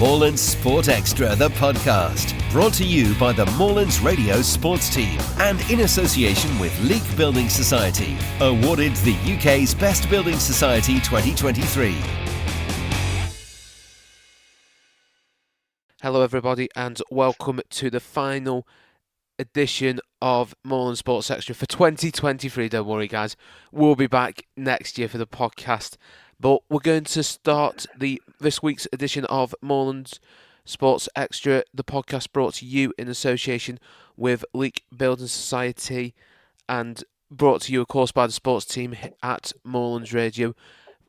Moorlands Sport Extra, the podcast, brought to you by the Moorlands Radio Sports Team and in association with Leek Building Society, awarded the UK's Best Building Society 2023. Hello everybody and welcome to the final edition of Moorlands Sports Extra for 2023. Don't worry guys, we'll be back next year for the podcast. But we're going to start this week's edition of Moorlands Sports Extra, the podcast brought to you in association with Leek Building Society and brought to you, of course, by the sports team at Moorlands Radio,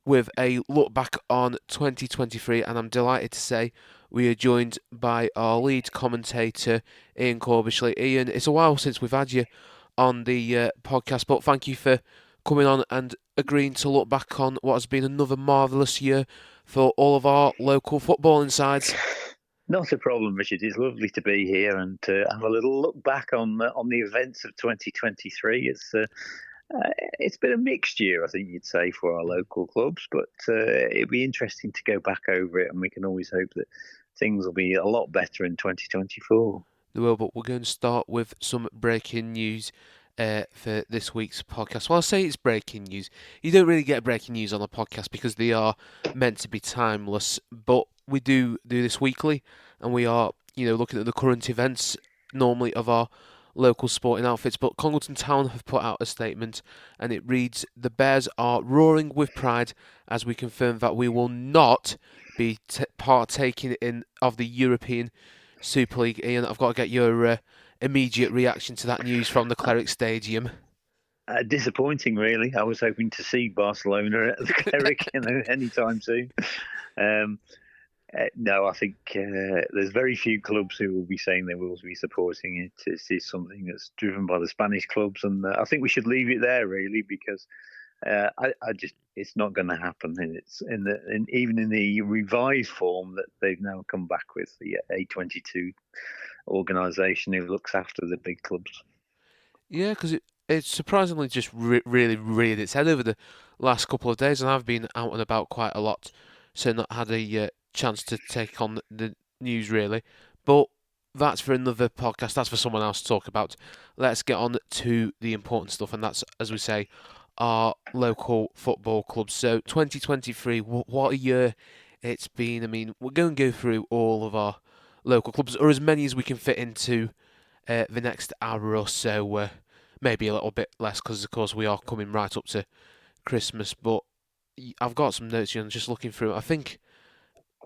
with a look back on 2023. And I'm delighted to say we are joined by our lead commentator, Ian Corbishley. Ian, it's a while since we've had you on the podcast, but thank you for coming on and agreeing to look back on what has been another marvellous year for all of our local footballing sides. Not a problem, Richard. It's lovely to be here and to have a little look back on the events of 2023. It's been a mixed year, I think you'd say, for our local clubs, but it'd be interesting to go back over it, and we can always hope that things will be a lot better in 2024. They will, but we're going to start with some breaking news for this week's podcast. Well, I say it's breaking news. You don't really get breaking news on a podcast because they are meant to be timeless, but we do this weekly, and we are, looking at the current events normally of our local sporting outfits. But Congleton Town have put out a statement, and it reads: "The Bears are roaring with pride as we confirm that we will not be partaking of the European Super League." Ian, I've got to get your immediate reaction to that news from the Cleric Stadium. Disappointing, really. I was hoping to see Barcelona at the Cleric anytime soon. No, I think there's very few clubs who will be saying they will be supporting it. It's something that's driven by the Spanish clubs, and I think we should leave it there, really, because it's not going to happen. And it's even in the revised form that they've now come back with, the A22 organisation who looks after the big clubs. Yeah, because it's surprisingly just really reared its head over the last couple of days, and I've been out and about quite a lot, so not had a chance to take on the news really. But that's for another podcast. That's for someone else to talk about. Let's get on to the important stuff, and that's, as we say, our local football clubs. So 2023, what a year it's been. I mean, we're going to go through all of our local clubs, or as many as we can fit into the next hour or so. Maybe a little bit less, because of course we are coming right up to Christmas. But I've got some notes here and just looking through. I think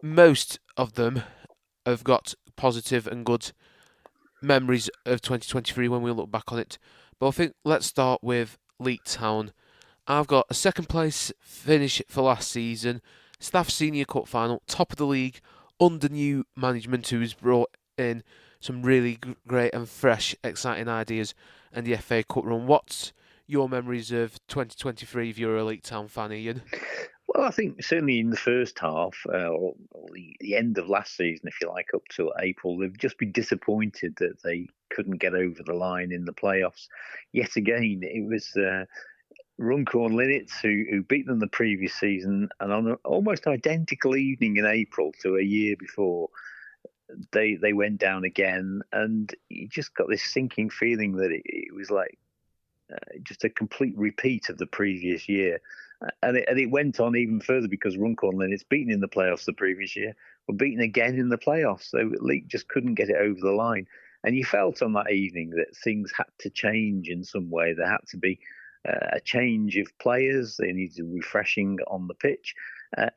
most of them have got positive and good memories of 2023 when we look back on it. But I think let's start with Leek Town. I've got a second place finish for last season, Staff Senior Cup final, top of the league, under new management who's brought in some really great and fresh, exciting ideas, and the FA Cup run. What's your memories of 2023 if you're a Leek Town fan, Ian? Well, I think certainly in the first half, or the end of last season, if you like, up to April, they've just been disappointed that they couldn't get over the line in the playoffs. Yet again, it was Runcorn Linnets who beat them the previous season, and on an almost identical evening in April to a year before, they went down again, and you just got this sinking feeling that it was like just a complete repeat of the previous year. And it went on even further because Runcorn Linnets, beaten in the playoffs the previous year, were beaten again in the playoffs. So Leek just couldn't get it over the line. And you felt on that evening that things had to change in some way. There had to be a change of players. They needed refreshing on the pitch.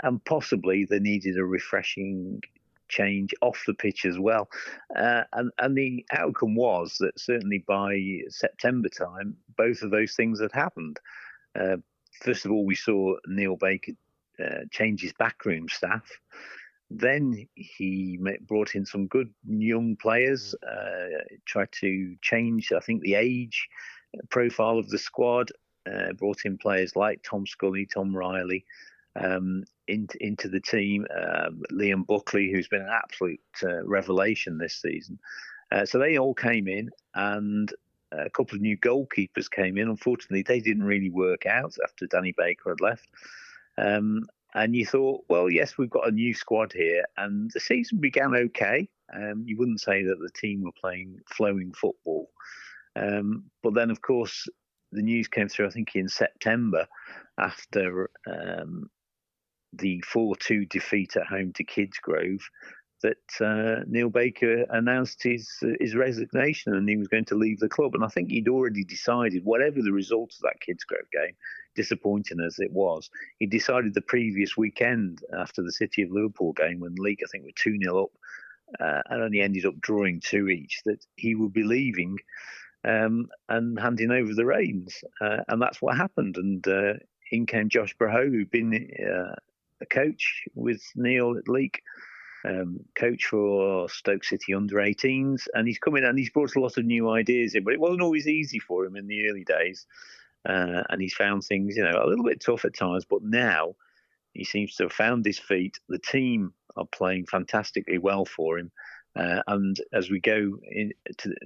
And possibly they needed a refreshing change off the pitch as well. And the outcome was that certainly by September time, both of those things had happened. First of all, we saw Neil Baker change his backroom staff. Then he brought in some good young players, tried to change, I think, the age profile of the squad, brought in players like Tom Scully, Tom Riley into the team, Liam Buckley, who's been an absolute revelation this season. So they all came in, and a couple of new goalkeepers came in. Unfortunately, they didn't really work out after Danny Baker had left. And you thought, well, yes, we've got a new squad here, and the season began okay. You wouldn't say that the team were playing flowing football. But then, of course, the news came through, I think, in September after the 4-2 defeat at home to Kidsgrove, that Neil Baker announced his resignation and he was going to leave the club. And I think he'd already decided, whatever the result of that Kidsgrove game, disappointing as it was, he decided the previous weekend after the City of Liverpool game, when League, I think, were 2-0 up and only ended up drawing 2 each, that he would be leaving and handing over the reins. And that's what happened. And in came Josh Braho, who'd been a coach with Neil at Leek, coach for Stoke City under-18s, and he's come in and he's brought a lot of new ideas in, but it wasn't always easy for him in the early days, and he's found things, a little bit tough at times, but now he seems to have found his feet. The team are playing fantastically well for him, and as we go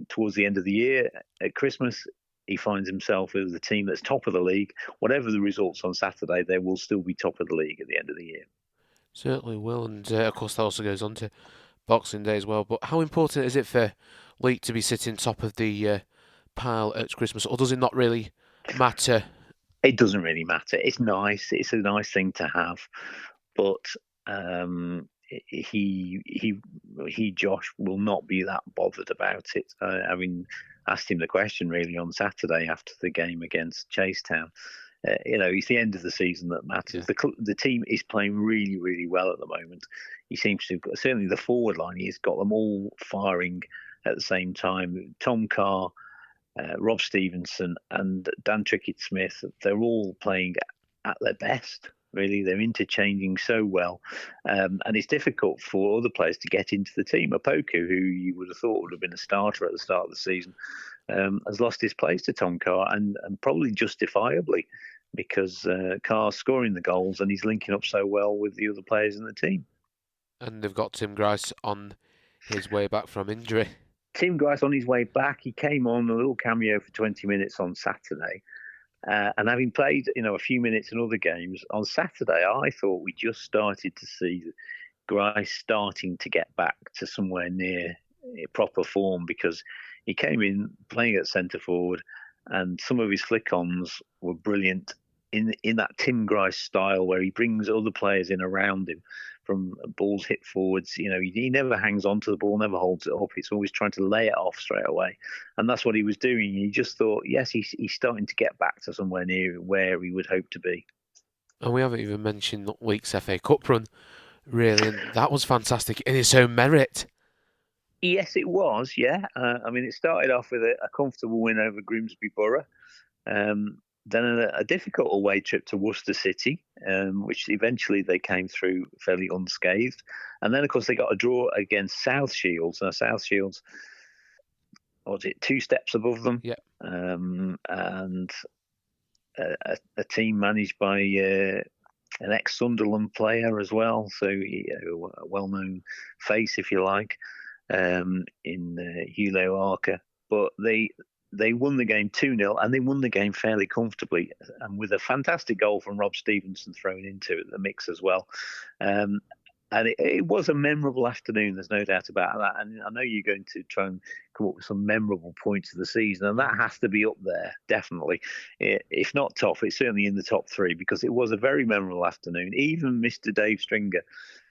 towards the end of the year, at Christmas, he finds himself with a team that's top of the league. Whatever the results on Saturday, they will still be top of the league at the end of the year. Certainly will, and of course that also goes on to Boxing Day as well. But how important is it for Leek to be sitting top of the pile at Christmas, or does it not really matter? It doesn't really matter. It's nice. It's a nice thing to have, but Josh will not be that bothered about it. Having asked him the question really on Saturday after the game against Chasetown. It's the end of the season that matters. Yeah. The team is playing really, really well at the moment. He seems to have got, certainly the forward line, he's got them all firing at the same time. Tom Carr, Rob Stevenson and Dan Trickett-Smith, they're all playing at their best, really. They're interchanging so well. And it's difficult for other players to get into the team. Opoku, who you would have thought would have been a starter at the start of the season, has lost his place to Tom Carr, and probably justifiably, because Carr's scoring the goals and he's linking up so well with the other players in the team. And they've got Tim Grice on his way back from injury. Tim Grice on his way back. He came on a little cameo for 20 minutes on Saturday. And having played, a few minutes in other games, on Saturday, I thought we just started to see Grice starting to get back to somewhere near proper form, because he came in playing at centre forward and some of his flick-ons were brilliant in that Tim Grice style, where he brings other players in around him from balls hit forwards. He never hangs on to the ball, never holds it up. He's always trying to lay it off straight away. And that's what he was doing. He just thought, yes, he's starting to get back to somewhere near where he would hope to be. And we haven't even mentioned Leek's FA Cup run, really, and that was fantastic in its own merit. Yes, it was, yeah. It started off with a comfortable win over Grimsby Borough. Then a difficult away trip to Worcester City, which eventually they came through fairly unscathed. And then, of course, they got a draw against South Shields. Now, South Shields, what was it, 2 steps above them? Yeah. And a team managed by an ex-Sunderland player as well, so a well-known face, if you like, in Hilo Arca. But they won the game 2-0, and they won the game fairly comfortably, and with a fantastic goal from Rob Stevenson thrown into the mix as well. And it was a memorable afternoon, there's no doubt about that. And I know you're going to try and come up with some memorable points of the season, and that has to be up there, definitely. If not top, it's certainly in the top 3, because it was a very memorable afternoon. Even Mr. Dave Stringer,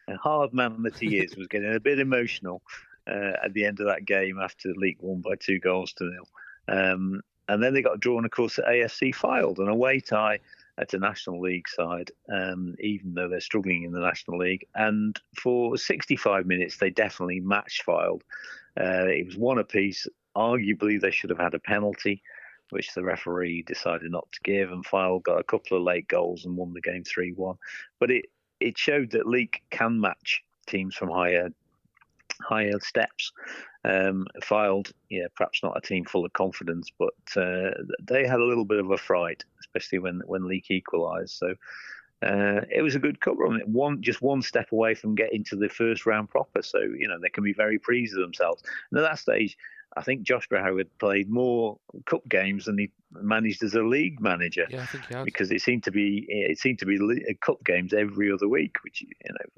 a hard man that he is, was getting a bit emotional at the end of that game after Leek won by 2-0. And then they got drawn, of course, at AFC Fylde, an away tie at a National League side, even though they're struggling in the National League. And for 65 minutes, they definitely matched Fylde. It was 1 apiece. Arguably, they should have had a penalty, which the referee decided not to give, and Fylde got a couple of late goals and won the game 3-1. But it showed that Leek can match teams from higher steps. Fylde, perhaps not a team full of confidence, but they had a little bit of a fright, especially when Leek equalised. So it was a good cup run. Just one step away from getting to the first round proper. So they can be very pleased with themselves. And at that stage, I think Josh Brown had played more cup games than he managed as a league manager. Yeah, I think he had. Because it seemed to be cup games every other week, which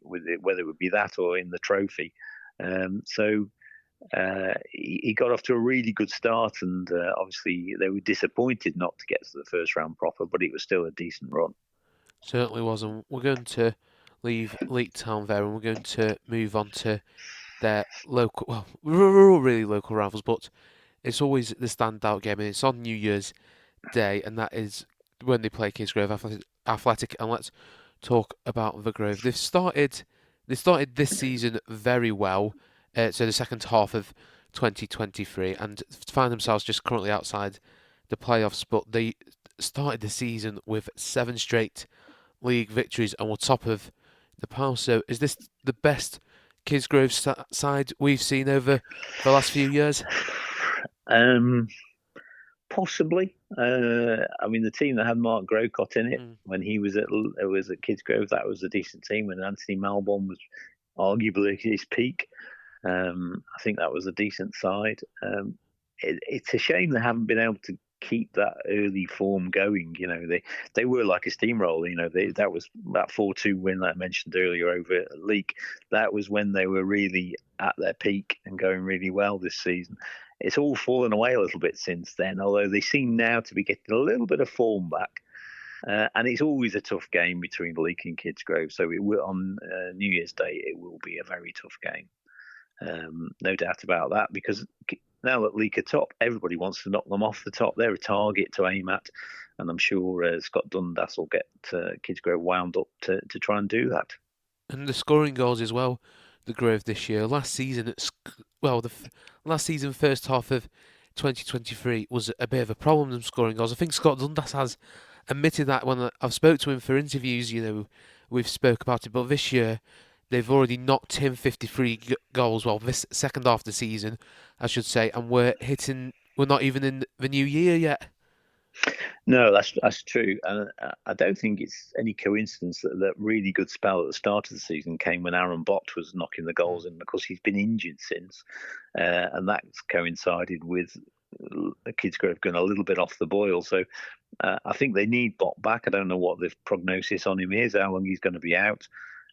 whether it would be that or in the trophy. He got off to a really good start, and obviously they were disappointed not to get to the first round proper, but it was still a decent run. Certainly was, and we're going to leave Leek Town there, and we're going to move on to their local. Well, we're all really local rivals, but it's always the standout game, and it's on New Year's Day, and that is when they play Kidsgrove Athletic. And let's talk about the Grove. They started this season very well. So the second half of 2023, and find themselves just currently outside the playoffs. But they started the season with 7 straight league victories and were top of the pile. So is this the best Kidsgrove side we've seen over the last few years? Possibly. I mean, the team that had Mark Grocott in it when he was at Kidsgrove, that was a decent team. When Anthony Malbon was arguably at his peak, I think that was a decent side. It's a shame they haven't been able to keep that early form going. You know, they were like a steamroller. You know, that was that 4-2 win that I mentioned earlier over at Leek. That was when they were really at their peak and going really well this season. It's all fallen away a little bit since then, although they seem now to be getting a little bit of form back. And it's always a tough game between Leek and Kidsgrove. So it will, on New Year's Day, it will be a very tough game. No doubt about that, because now that Leek are top, everybody wants to knock them off the top. They're a target to aim at, and I'm sure Scott Dundas will get Kidsgrove wound up to try and do that. And the scoring goals as well, the Grove this year. Last season, first half of 2023 was a bit of a problem in scoring goals. I think Scott Dundas has admitted that when I've spoke to him for interviews. You know, we've spoke about it, but this year they've already knocked him 53 goals. Well, this second half of the season, I should say, and we're not even in the new year yet. No, that's true, and I don't think it's any coincidence that really good spell at the start of the season came when Aaron Bott was knocking the goals in, because he's been injured since, and that's coincided with the Kidsgrove going a little bit off the boil. So I think they need Bott back. I don't know what the prognosis on him is, how long he's going to be out.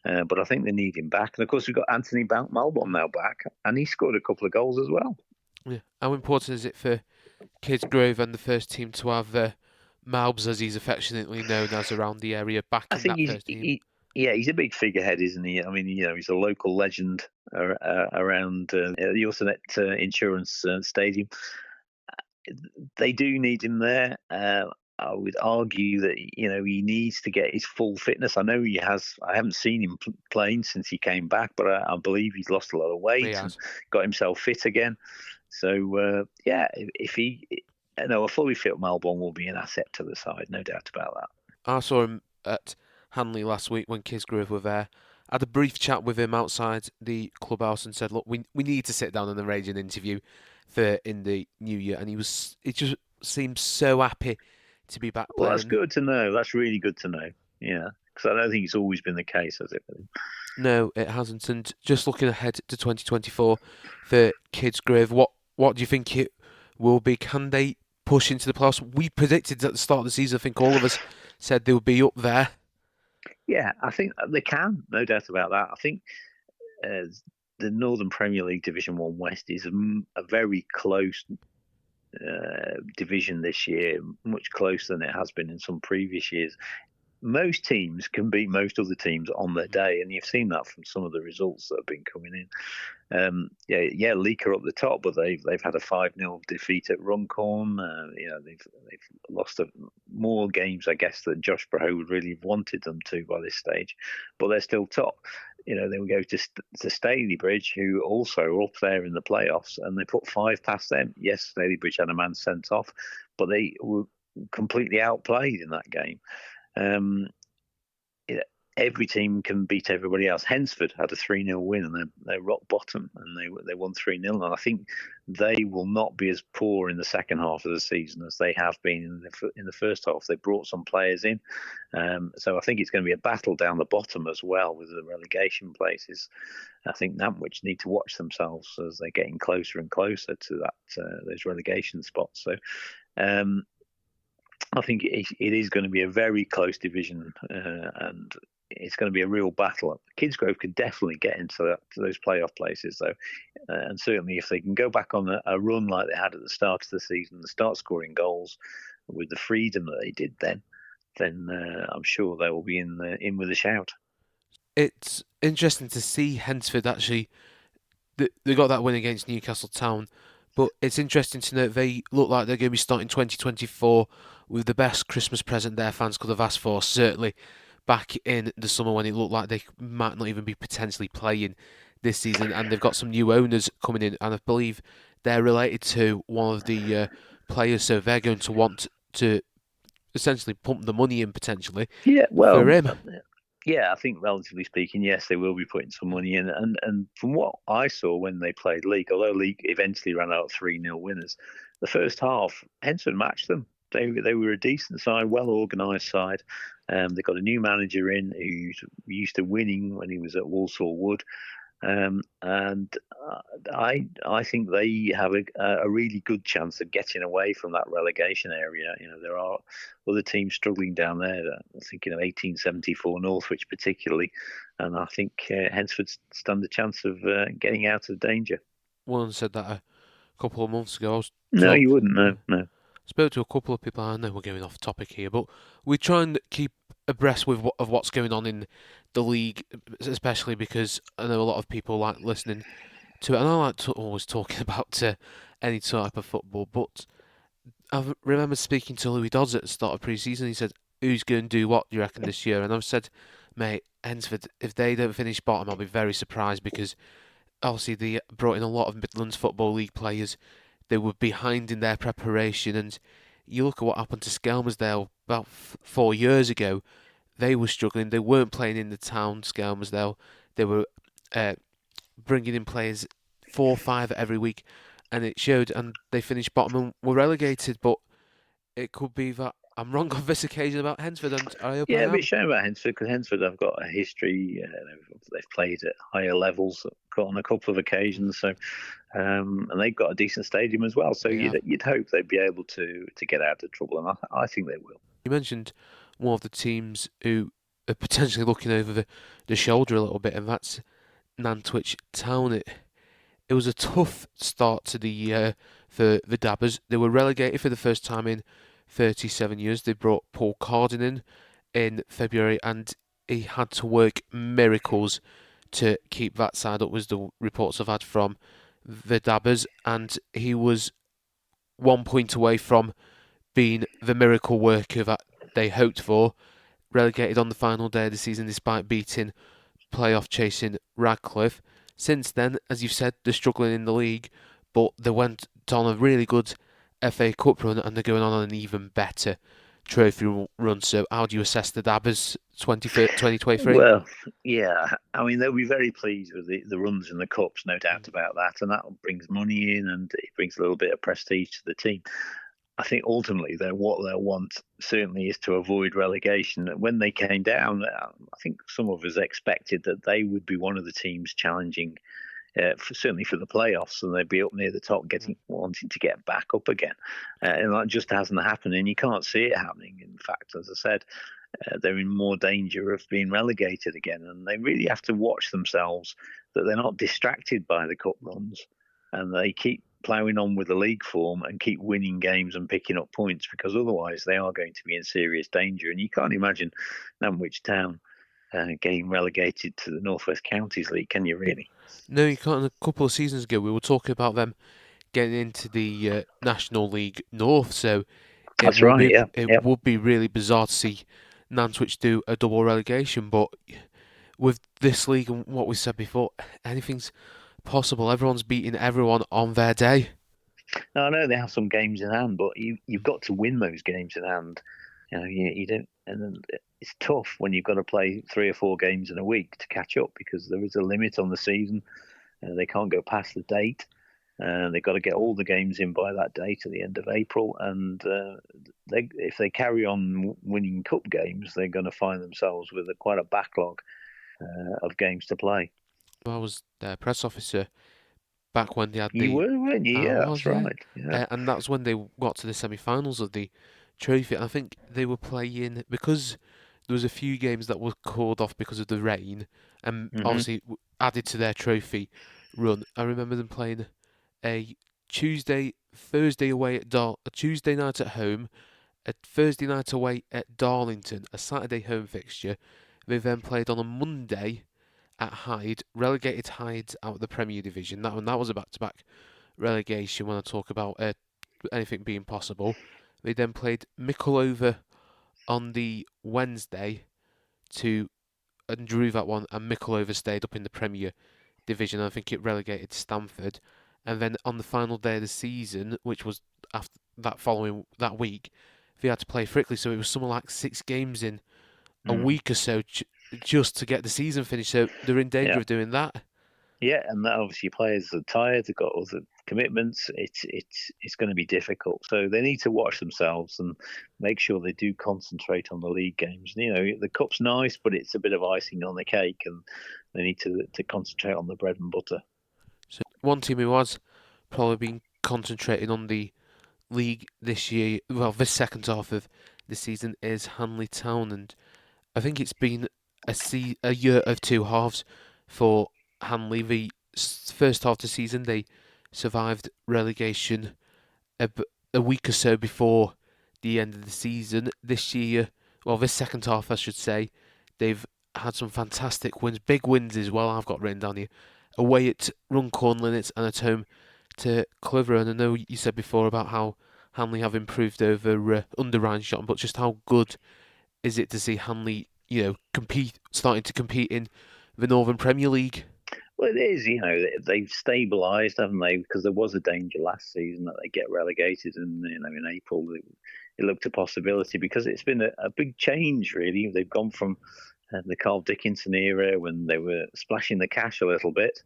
But I think they need him back. And of course, we've got Anthony Malbon now back, and he scored a couple of goals as well. Yeah. How important is it for Kidsgrove and the first team to have Malbs, as he's affectionately known as around the area, back in that first team? He's a big figurehead, isn't he? I mean, you know, he's a local legend around the Usenet Insurance Stadium. They do need him there. I would argue that, you know, he needs to get his full fitness. I know he has. I haven't seen him playing since he came back, but I believe he's lost a lot of weight and got himself fit again. So if a fully fit Malbon will be an asset to the side, no doubt about that. I saw him at Hanley last week when Kidsgrove were there. I had a brief chat with him outside the clubhouse and said, "Look, we need to sit down and arrange an interview for in the new year." And he just seemed so happy to be back playing. Well, that's good to know. That's really good to know. Yeah, because I don't think it's always been the case, has it? No, it hasn't. And just looking ahead to 2024 for Kidsgrove, what do you think it will be? Can they push into the playoffs? We predicted at the start of the season, I think all of us said they would be up there. Yeah, I think they can, no doubt about that. I think the Northern Premier League Division 1 West is a very close division this year, much closer than it has been in some previous years. Most teams can beat most other teams on their day, and you've seen that from some of the results that have been coming in. Leek are up the top, but they've had a 5-0 defeat at Runcorn. They've lost more games, I guess, that Josh Brough would really have wanted them to by this stage, but they're still top. You know, they will go to Stalybridge, who also are up there in the playoffs, and they put 5 past them. Yes, Stalybridge had a man sent off, but they were completely outplayed in that game. every team can beat everybody else. Hensford had a 3-0 win, and they're rock bottom, and they won 3-0. And I think they will not be as poor in the second half of the season as they have been in the first half. They brought some players in, so I think it's going to be a battle down the bottom as well with the relegation places. I think Nantwich need to watch themselves as they're getting closer and closer to those relegation spots. So. I think it is going to be a very close division, and it's going to be a real battle. Kidsgrove could definitely get into those playoff places, though, and certainly if they can go back on a run like they had at the start of the season, and start scoring goals with the freedom that they did then I'm sure they will be in with a shout. It's interesting to see Hensford actually. They got that win against Newcastle Town, but it's interesting to note they look like they're going to be starting 2024 with the best Christmas present their fans could have asked for, certainly back in the summer when it looked like they might not even be potentially playing this season. And they've got some new owners coming in, and I believe they're related to one of the players, so they're going to want to essentially pump the money in potentially for him. Yeah, I think relatively speaking, yes, they will be putting some money in. And from what I saw when they played League, although League eventually ran out 3-0 winners, the first half, Hensford matched them. They were a decent side, well-organised side. They got a new manager in who's used to winning when he was at Walsall Wood. And I think they have a really good chance of getting away from that relegation area. There are other teams struggling down there. I'm thinking of 1874 Northwich particularly, and I think Hensford stand a chance of getting out of danger. One said that a couple of months ago. No, you wouldn't. No. Spoke to a couple of people. I know we're going off topic here, but we try and keep abreast of what's going on in the league, especially because I know a lot of people like listening to it, and I like always talking about any type of football. But I remember speaking to Louis Dodds at the start of pre-season. He said, "Who's going to do what, do you reckon, this year?" And I've said, "Mate, Hensford, if they don't finish bottom, I'll be very surprised, because obviously they brought in a lot of Midlands Football League players. They were behind in their preparation, and you look at what happened to Skelmersdale about 4 years ago. They were struggling. They weren't playing in the town, Skelmersdale. They were bringing in players 4 or 5 every week, and it showed, and they finished bottom and were relegated. But it could be that I'm wrong on this occasion about Hensford, and I hope I am. Yeah, a bit shame about Hensford, because Hensford have got a history. They've played at higher levels on a couple of occasions, so and they've got a decent stadium as well. So you'd hope they'd be able to get out of trouble, and I think they will. You mentioned one of the teams who are potentially looking over the shoulder a little bit, and that's Nantwich Town. It was a tough start to the year for the Dabbers. They were relegated for the first time in 37 years. They brought Paul Carden in February, and he had to work miracles to keep that side up, was the reports I've had from the Dabbers, and he was 1 point away from being the miracle worker that they hoped for. Relegated on the final day of the season despite beating playoff chasing Radcliffe. Since then, as you've said, they're struggling in the league, but they went on a really good FA Cup run, and they're going on an even better trophy run. So how do you assess the Dabbers 2023? Well, yeah, I mean, they'll be very pleased with the runs in the Cups, no doubt about that, and that brings money in, and it brings a little bit of prestige to the team. I think ultimately what they'll want certainly is to avoid relegation. When they came down, I think some of us expected that they would be one of the teams challenging, certainly for the playoffs, and they'd be up near the top, wanting to get back up again. And that just hasn't happened, and you can't see it happening. In fact, as I said, they're in more danger of being relegated again, and they really have to watch themselves that they're not distracted by the cup runs, and they keep ploughing on with the league form and keep winning games and picking up points, because otherwise they are going to be in serious danger. And you can't imagine Nantwich Town getting relegated to the North West Counties League, can you really? No, you can't. A couple of seasons ago we were talking about them getting into the National League North, so it would be really bizarre to see Nantwich do a double relegation. But with this league and what we said before, anything's possible. Everyone's beating everyone on their day. I know they have some games in hand, but you've got to win those games in hand. You and then it's tough when you've got to play 3 or 4 games in a week to catch up, because there is a limit on the season. They can't go past the date. They've got to get all the games in by that date at the end of April. And if they carry on winning cup games, they're going to find themselves with quite a backlog of games to play. I was their press officer back when they had You were, weren't you? Yeah, that's right. Yeah. And that's when they got to the semi-finals of the trophy. I think they were playing, because there was a few games that were called off because of the rain, and obviously added to their trophy run. I remember them playing a Thursday away at a Tuesday night at home, a Thursday night away at Darlington, a Saturday home fixture. They then played on a Monday at Hyde, relegated Hyde out of the Premier Division. That was a back-to-back relegation when I talk about anything being possible. They then played Mickleover on the Wednesday and drew that one, and Mickleover stayed up in the Premier Division. I think it relegated Stamford. And then on the final day of the season, which was after that week, they had to play Frickley. So it was something like 6 games in a week or so just to get the season finished. So they're in danger of doing that. Yeah, and that obviously players are tired. They've got other commitments. It's going to be difficult. So they need to watch themselves and make sure they do concentrate on the league games. The cup's nice, but it's a bit of icing on the cake, and they need to concentrate on the bread and butter. So one team who has probably been concentrating on the league this year, this second half of the season, is Hanley Town, and I think it's been a year of 2 halves for Hanley. The first half of the season, they survived relegation a week or so before the end of the season. This second half, I should say, they've had some fantastic wins, big wins as well. I've got written down here: away at Runcorn Linnets and at home to Clitheroe. And I know you said before about how Hanley have improved over under Ryan Shotton, but just how good is it to see Hanley, starting to compete in the Northern Premier League? Well, it is. They've stabilised, haven't they? Because there was a danger last season that they get relegated, and in April it looked a possibility, because it's been a big change, really. They've gone from the Carl Dickinson era, when they were splashing the cash a little bit,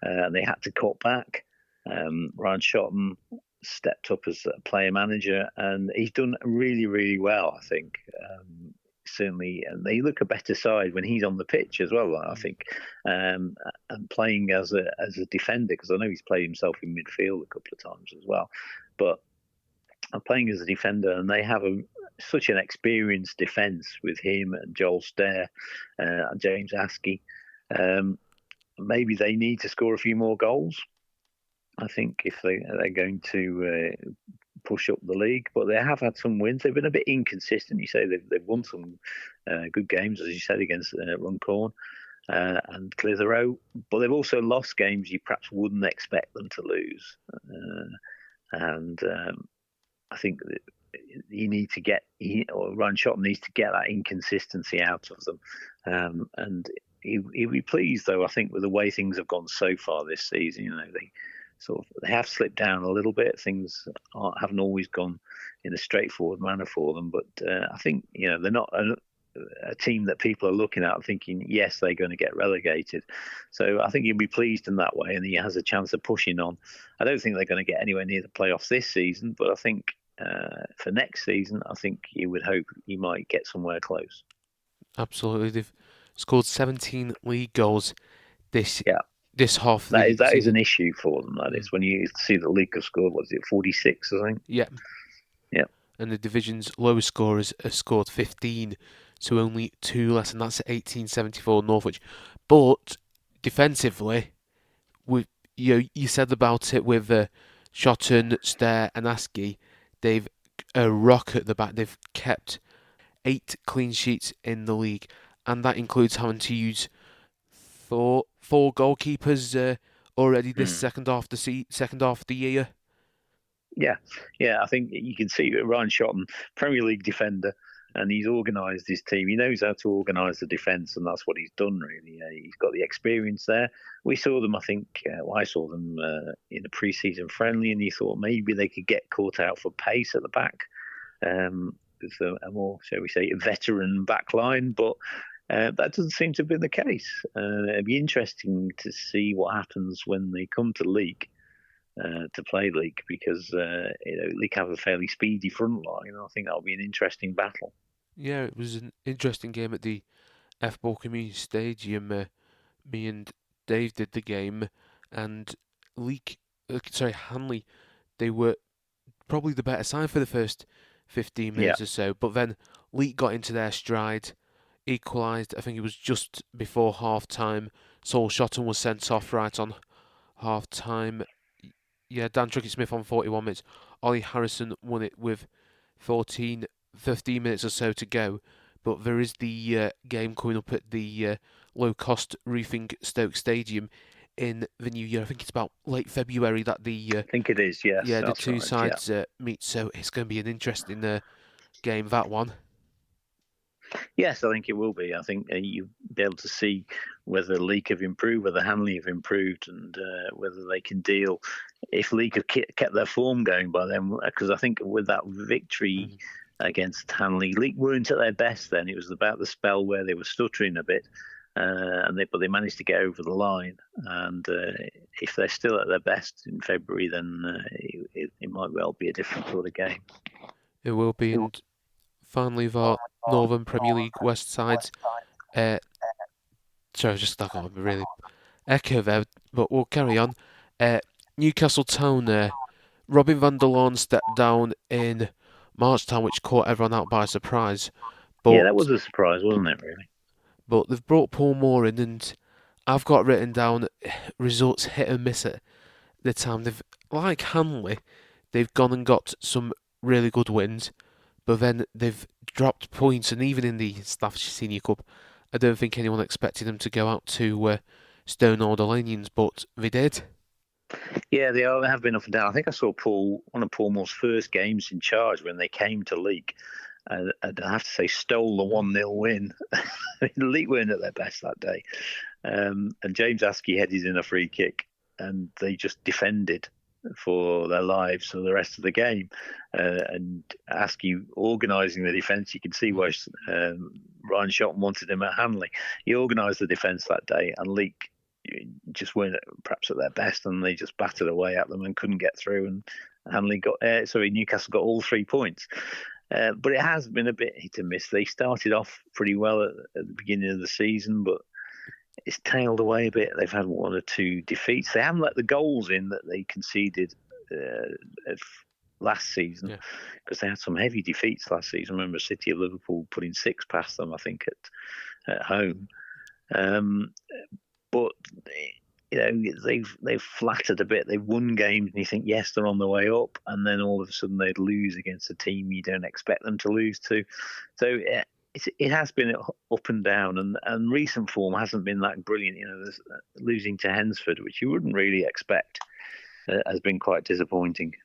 and they had to cut back. Ryan Shotton stepped up as a player manager, and he's done really, really well, I think. Certainly, and they look a better side when he's on the pitch as well, I think, and playing as a defender, because I know he's played himself in midfield a couple of times as well, but playing as a defender, and they have such an experienced defence with him and Joel Stair and James Askey. Maybe they need to score a few more goals, I think, if they're going to push up the league. But they have had some wins. They've been a bit inconsistent. You say they've won some good games, as you said, against Runcorn and Clitheroe, but they've also lost games you perhaps wouldn't expect them to lose. And I think that you need to Ryan Shotton needs to get that inconsistency out of them. And he'll be pleased, though, I think, with the way things have gone so far this season. They have slipped down a little bit. Things haven't always gone in a straightforward manner for them. But I think they're not a team that people are looking at thinking, yes, they're going to get relegated. So I think he'll be pleased in that way, and he has a chance of pushing on. I don't think they're going to get anywhere near the playoffs this season, but I think for next season, I think you would hope he might get somewhere close. Absolutely. They've scored 17 league goals this half. That is an issue for them. That is, when you see the league have scored, 46, I think? Yeah. Yeah. And the division's lowest scorers have scored 15, so only 2 less, and that's at 1874 Norwich. But defensively, you said about it with Shotton, Stair and Askey, they've a rock at the back. They've kept 8 clean sheets in the league, and that includes having to use four goalkeepers already this second half of the year. Yeah, I think you can see Ryan Shotton, Premier League defender, and he's organised his team. He knows how to organise the defence, and that's what he's done, really. He's got the experience there. We saw them, I think, I saw them in a pre-season friendly, and you thought maybe they could get caught out for pace at the back. with a more, shall we say, veteran back line, but that doesn't seem to have been the case. It'd be interesting to see what happens when they come to league. To play Leek, because Leek have a fairly speedy front line. I think that'll be an interesting battle. Yeah, it was an interesting game at the F-Ball Community Stadium. Me and Dave did the game, and Hanley, they were probably the better side for the first 15 minutes or so, but then Leek got into their stride, equalised. I think it was just before half-time. Saul Shotton was sent off right on half-time. Yeah, Dan Truckett-Smith on 41 minutes. Ollie Harrison won it with 15 minutes or so to go. But there is the game coming up at the low-cost roofing Stoke Stadium in the new year. I think it's about late February that the I think it is, yes. the two sides meet. So it's going to be an interesting game, that one. Yes, I think it will be. I think you'll be able to see whether Leek have improved, whether Hanley have improved, and whether they can deal. If Leek have kept their form going by then, because I think with that victory against Hanley, Leek weren't at their best then. It was about the spell where they were stuttering a bit, but they managed to get over the line. And if they're still at their best in February, then it might well be a different sort of game. It will be. And finally, our Northern Premier League West sides. Sorry, I just stuck on a really echo there, but we'll carry on. Newcastle Town, Robin van der Laan stepped down in Marchtown, which caught everyone out by surprise. But, yeah, that was a surprise, wasn't it, really? But they've brought Paul Moore in, and I've got written down results hit and miss at the time. They've, like Hanley, they've gone and got some really good wins, but then they've dropped points, and even in the Staffordshire Senior Cup, I don't think anyone expected them to go out to Stonehalder, but they did. Yeah, they have been up and down. I think I saw one of Paul Moore's first games in charge when they came to Leek. And I have to say, stole the 1-0 win. Leek weren't at their best that day. And James Askey headed in a free kick, and they just defended for their lives for the rest of the game. And Askey organising the defence, you can see why Ryan Shotton wanted him at Hanley. He organised the defence that day, and Leek just weren't perhaps at their best, and they just battered away at them and couldn't get through. And Newcastle got all 3 points. But it has been a bit hit and miss. They started off pretty well at the beginning of the season, but it's tailed away a bit. They've had 1 or 2 defeats. They haven't let the goals in that they conceded last season, because they had some heavy defeats last season. I remember City of Liverpool putting 6 past them, I think, at home. But they've flattered a bit. They've won games, and you think, yes, they're on the way up, and then all of a sudden they'd lose against a team you don't expect them to lose to. So it has been up and down, and recent form hasn't been that brilliant. Losing to Hensford, which you wouldn't really expect, has been quite disappointing.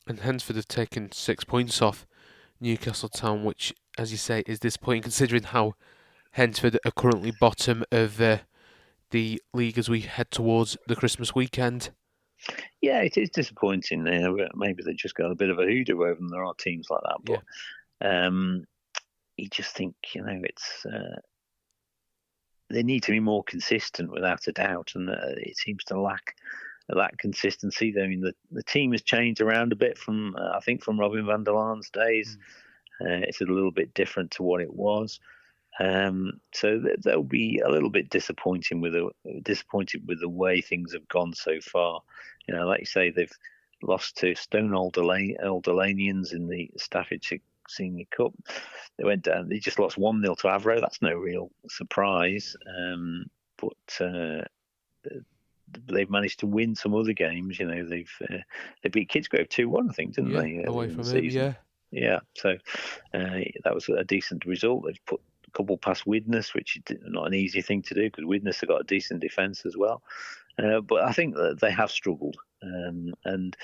And Hensford have taken 6 points off Newcastle Town, which, as you say, is disappointing considering how Hensford are currently bottom of the league as we head towards the Christmas weekend. Yeah, it is disappointing. Maybe they just got a bit of a hoodoo over them. There are teams like that, but you just think, it's they need to be more consistent without a doubt, and it seems to lack that consistency. I mean, the team has changed around a bit from Robin van der Laan's days. It's a little bit different to what it was. So they'll be a little bit disappointed with the way things have gone so far. Like you say, they've lost to Stonehalder in the Staffordshire Senior Cup. They went down. They just lost 1-0 to Avro. That's no real surprise. But they've managed to win some other games. They beat Kidsgrove 2-1, I think, didn't they? Away from him, yeah. So that was a decent result. They've put couple past Widnes, which is not an easy thing to do because Widnes have got a decent defence as well. But I think that they have struggled, and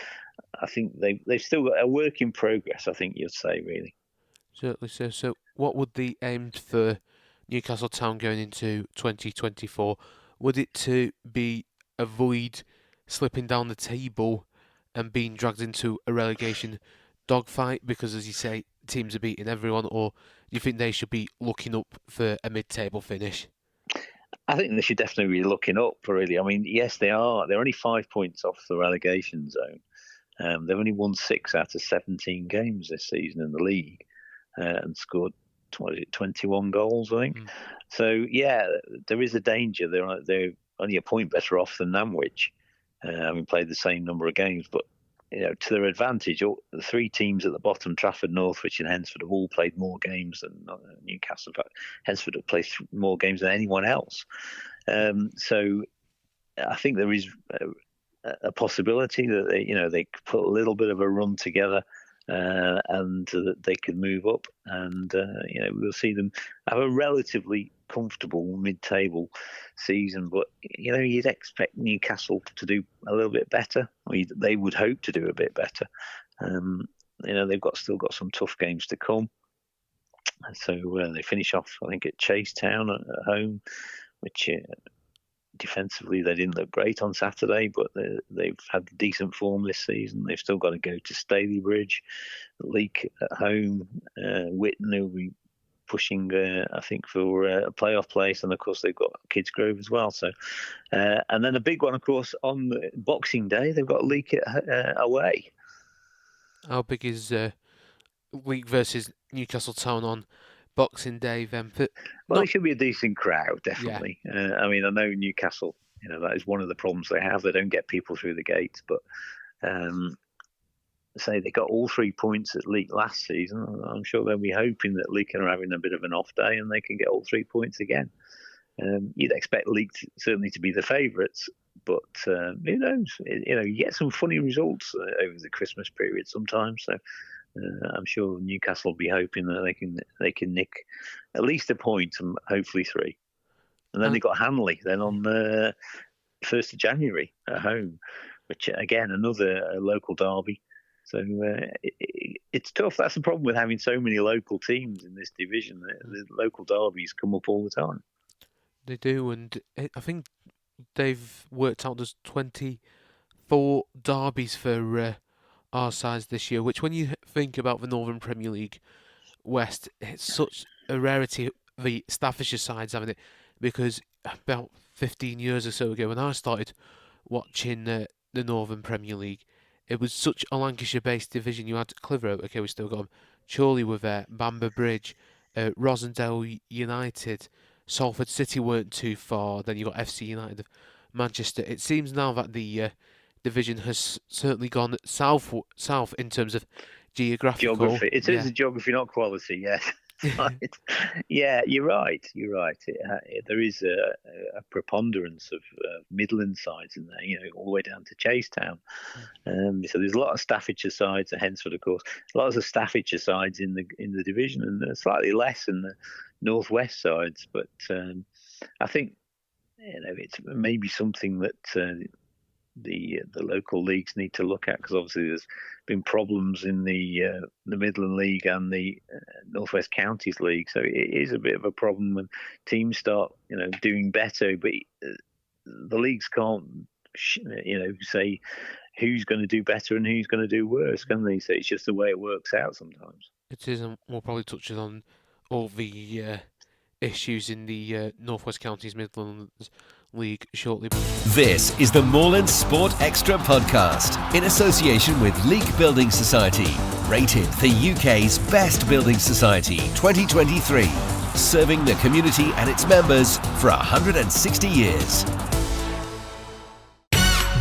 I think they've still got a work in progress, I think you'd say, really. Certainly so. So what would the aim for Newcastle Town going into 2024? Would it to be avoid slipping down the table and being dragged into a relegation dogfight? Because, as you say, teams are beating everyone, or do you think they should be looking up for a mid-table finish? I think they should definitely be looking up, really. I mean, yes, they are. They're only 5 points off the relegation zone. They've only won 6 out of 17 games this season in the league and scored 21 goals, I think. So, yeah, there is a danger. They're only a point better off than Norwich, having played the same number of games. But, to their advantage, the 3 teams at the bottom, Trafford, Northwich and Hensford, have all played more games than Newcastle. In fact, Hensford have played more games than anyone else. So I think there is a possibility that they could put a little bit of a run together and that they could move up, and we'll see them have a relatively comfortable mid-table season. But you'd expect Newcastle to do a little bit better. They would hope to do a bit better. They've still got some tough games to come. So they finish off, I think, at Chase Town at home, which defensively they didn't look great on Saturday, but they've had decent form this season. They've still got to go to Stalybridge, Leek at home, Whitton, who'll be pushing, I think, for a playoff place, and of course they've got Kidsgrove as well. So, and then a big one, of course, on Boxing Day, they've got Leek away. How big is Leek versus Newcastle Town on Boxing Day then? It should be a decent crowd, definitely. Yeah. I know Newcastle, that is one of the problems they have. They don't get people through the gates, but say they got all 3 points at Leek last season. I'm sure they'll be hoping that Leek are having a bit of an off day and they can get all 3 points again. You'd expect Leek certainly to be the favourites, but who knows? You get some funny results over the Christmas period sometimes. So I'm sure Newcastle will be hoping that they can nick at least a point and hopefully 3. And then they've got Hanley then on the 1st of January at home, which again another local derby. So it's tough. That's the problem with having so many local teams in this division. The local derbies come up all the time. They do, and I think they've worked out there's 24 derbies for our sides this year, which when you think about the Northern Premier League West, it's such a rarity, the Staffordshire sides having it, because about 15 years or so ago when I started watching the Northern Premier League, it was such a Lancashire-based division. You had Clitheroe, okay, we still got them, Chorley were there, Bamber Bridge, Rosendale United, Salford City weren't too far, then you got FC United of Manchester. It seems now that the division has certainly gone south in terms of geographical. Geography. It is a geography, not quality, yes. Right. Yeah, you're right. There is a preponderance of Midland sides in there, all the way down to Chasetown. So there's a lot of Staffordshire sides, and Hensford, of course. Lots of Staffordshire sides in the division, and slightly less in the northwest sides. But I think it's maybe something that the local leagues need to look at, because obviously there's been problems in the Midland League and the Northwest Counties League, so it is a bit of a problem when teams start doing better, but the leagues can't say who's going to do better and who's going to do worse, can they? So it's just the way it works out sometimes. It is, and we'll probably touch on all the issues in the Northwest Counties Midlands League shortly. This is the Moorlands Sport Extra podcast in association with Leek Building Society, rated the UK's best building society 2023, serving the community and its members for 160 years.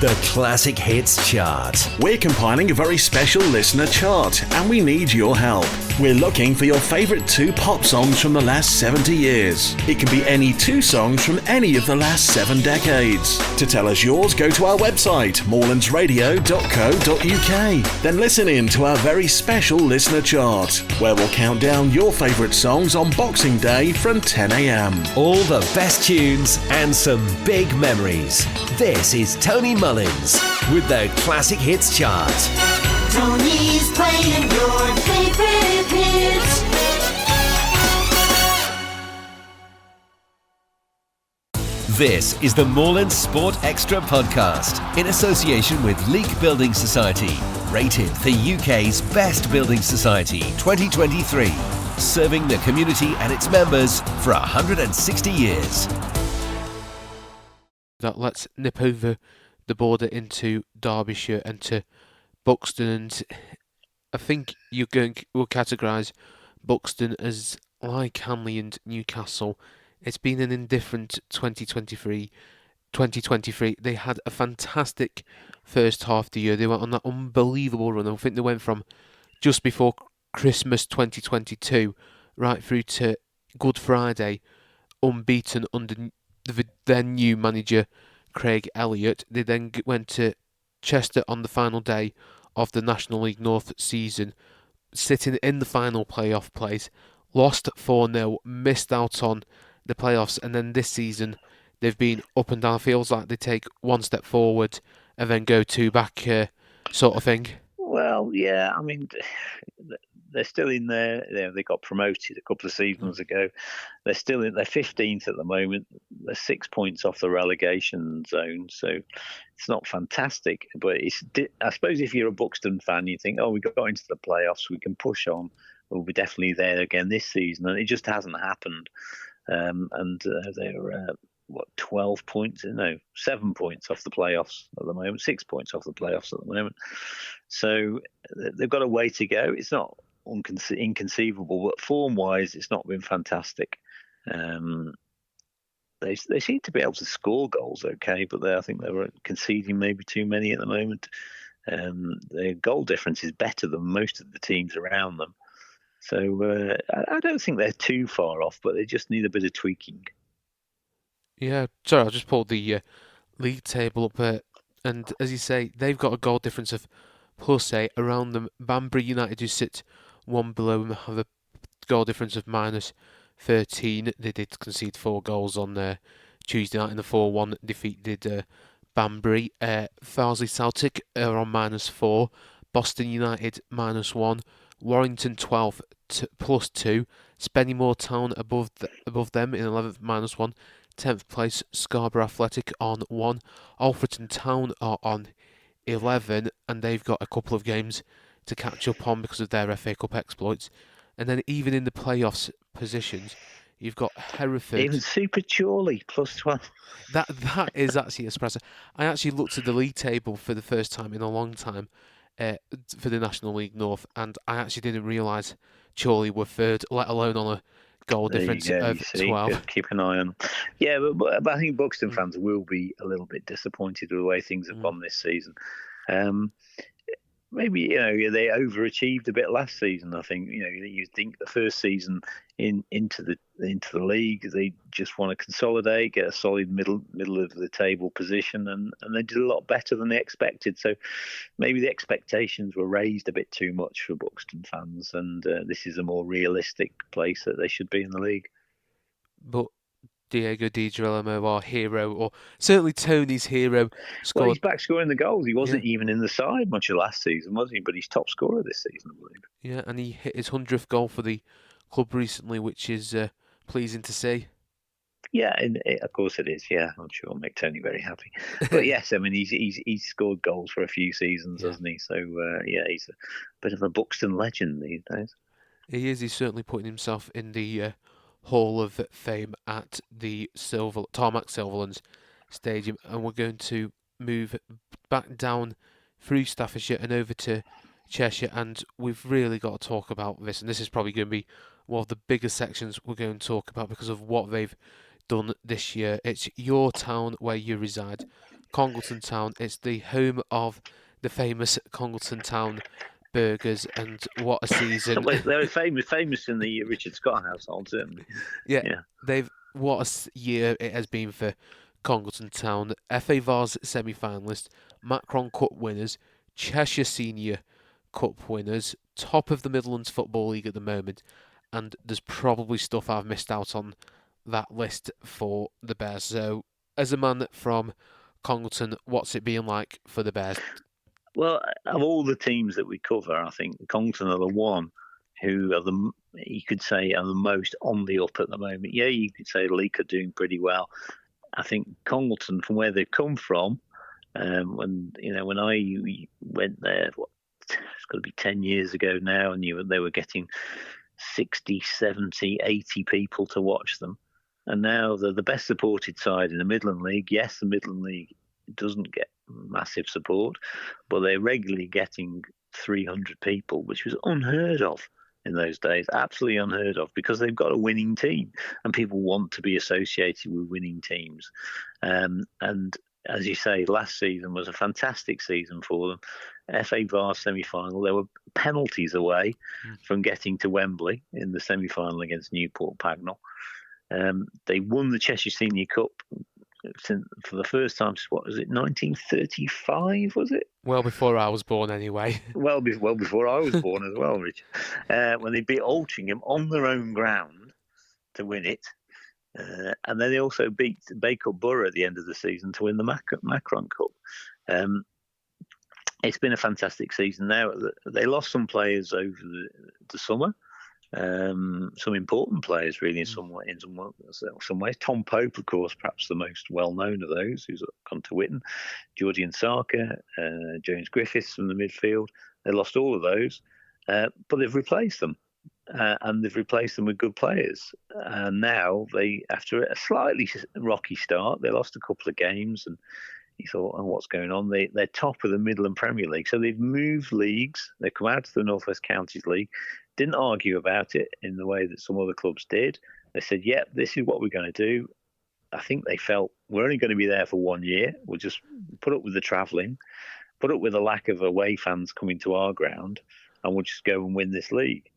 The Classic Hits Chart. We're compiling a very special listener chart, and we need your help. We're looking for your favourite 2 pop songs from the last 70 years. It can be any 2 songs from any of the last 7 decades. To tell us yours, go to our website, moorlandsradio.co.uk. Then listen in to our very special listener chart, where we'll count down your favourite songs on Boxing Day from 10 a.m. All the best tunes and some big memories. This is Tony Mullins with the Classic Hits Chart. Tony's playing your favorite hits. This is the Moorlands Sport Extra podcast in association with Leek Building Society, rated the UK's best building society 2023, serving the community and its members for 160 years. Let's nip over the border into Derbyshire and to Buxton, and I think will categorise Buxton as like Hanley and Newcastle. It's been an indifferent 2023. They had a fantastic first half of the year. They went on that unbelievable run. I think they went from just before Christmas 2022 right through to Good Friday, unbeaten under the then new manager Craig Elliott. They then went to Chester on the final day of the National League North season, sitting in the final playoff place, lost 4-0, missed out on the playoffs, and then this season they've been up and down. Feels like they take one step forward and then go two back, sort of thing. Well, yeah, I mean, they're still in there. They got promoted a couple of seasons ago. They're still in. They're 15th at the moment. They're 6 points off the relegation zone, so it's not fantastic. But I suppose if you're a Buxton fan, you think, oh, we got into the playoffs, we can push on. We'll be definitely there again this season, and it just hasn't happened. They're 12 points? No, 7 points off the playoffs at the moment. 6 points off the playoffs at the moment. So they've got a way to go. It's not inconceivable, but form-wise, it's not been fantastic. They seem to be able to score goals, okay, but I think they were conceding maybe too many at the moment. Their goal difference is better than most of the teams around them. So I don't think they're too far off, but they just need a bit of tweaking. Yeah, sorry, I'll just pull the league table up, and as you say, they've got a goal difference of +8 around them. Banbury United, who sit one below them, have a goal difference of -13. They did concede 4 goals on Tuesday night in the 4-1 defeat. Did Banbury. Farsley Celtic are on -4. Boston United -1. Warrington 12 +2. Spennymoor Town above them in 11th -1. 10th place Scarborough Athletic on 1. Alfreton Town are on 11, and they've got a couple of games to catch up on because of their FA Cup exploits. And then even in the playoffs positions, you've got Hereford. Even Super Chorley +12. That is actually impressive. I actually looked at the league table for the first time in a long time for the National League North, and I actually didn't realise Chorley were third, let alone on a goal difference of 12. Keep an eye on them. Yeah, but I think Buxton fans will be a little bit disappointed with the way things have gone this season. Maybe they overachieved a bit last season. I think you think the first season into the league, they just want to consolidate, get a solid middle of the table position, and they did a lot better than they expected. So maybe the expectations were raised a bit too much for Buxton fans, and this is a more realistic place that they should be in the league. But Diego Di Girolamo, our hero, or certainly Tony's hero, scored. Well, he's back scoring the goals. He wasn't even in the side much of last season, was he? But he's top scorer this season, I believe. Yeah, and he hit his 100th goal for the club recently, which is pleasing to see. Yeah, of course it is. Yeah, I'm sure it'll make Tony very happy. But yes, I mean he's scored goals for a few seasons, hasn't he? So he's a bit of a Buxton legend these days. He is. He's certainly putting himself in the Hall of Fame at the Tarmac Silverlands Stadium, and we're going to move back down through Staffordshire and over to Cheshire, and we've really got to talk about this, and this is probably going to be one of the biggest sections we're going to talk about because of what they've done this year. It's your town where you reside, Congleton Town. It's the home of the famous Congleton Town burgers, and what a season. They're famous in the Richard Scott household, certainly. Yeah. What a year it has been for Congleton Town. FA Vars semi-finalist, Macron Cup winners, Cheshire Senior Cup winners, top of the Midlands Football League at the moment, and there's probably stuff I've missed out on that list for the Bears. So, as a man from Congleton, what's it been like for the Bears? Well, of all the teams that we cover, I think Congleton are the one who are you could say, are the most on the up at the moment. Yeah, you could say Leek are doing pretty well. I think Congleton, from where they've come from, when I went there, it's got to be 10 years ago now, and they were getting 60, 70, 80 people to watch them. And now they're the best supported side in the Midland League. Yes, the Midland League doesn't get massive support, but they're regularly getting 300 people, which was unheard of in those days, absolutely unheard of, because they've got a winning team and people want to be associated with winning teams. And as you say, last season was a fantastic season for them. FA Vase semi-final, they were penalties away from getting to Wembley in the semi-final against Newport Pagnell. They won the Cheshire Senior Cup for the first time. What was it, 1935? Was it? Well before I was born, anyway. Well before I was born as well, Richard. When they beat Altrincham on their own ground to win it. And then they also beat Bacup Borough at the end of the season to win the Macron Cup. It's been a fantastic season now. They lost some players over the summer. Some important players, really, in some ways. Tom Pope, of course, perhaps the most well-known of those, who's gone to Witton. Georgian Saka, James Griffiths from the midfield. They lost all of those, but they've replaced them. And they've replaced them with good players. And now after a slightly rocky start, they lost a couple of games, and you thought, oh, what's going on? They're top of the Midland Premier League. So they've moved leagues. They've come out to the North West Counties League. Didn't argue about it in the way that some other clubs did. They said, yep, this is what we're going to do. I think they felt, we're only going to be there for 1 year. We'll just put up with the travelling, put up with the lack of away fans coming to our ground, and we'll just go and win this league.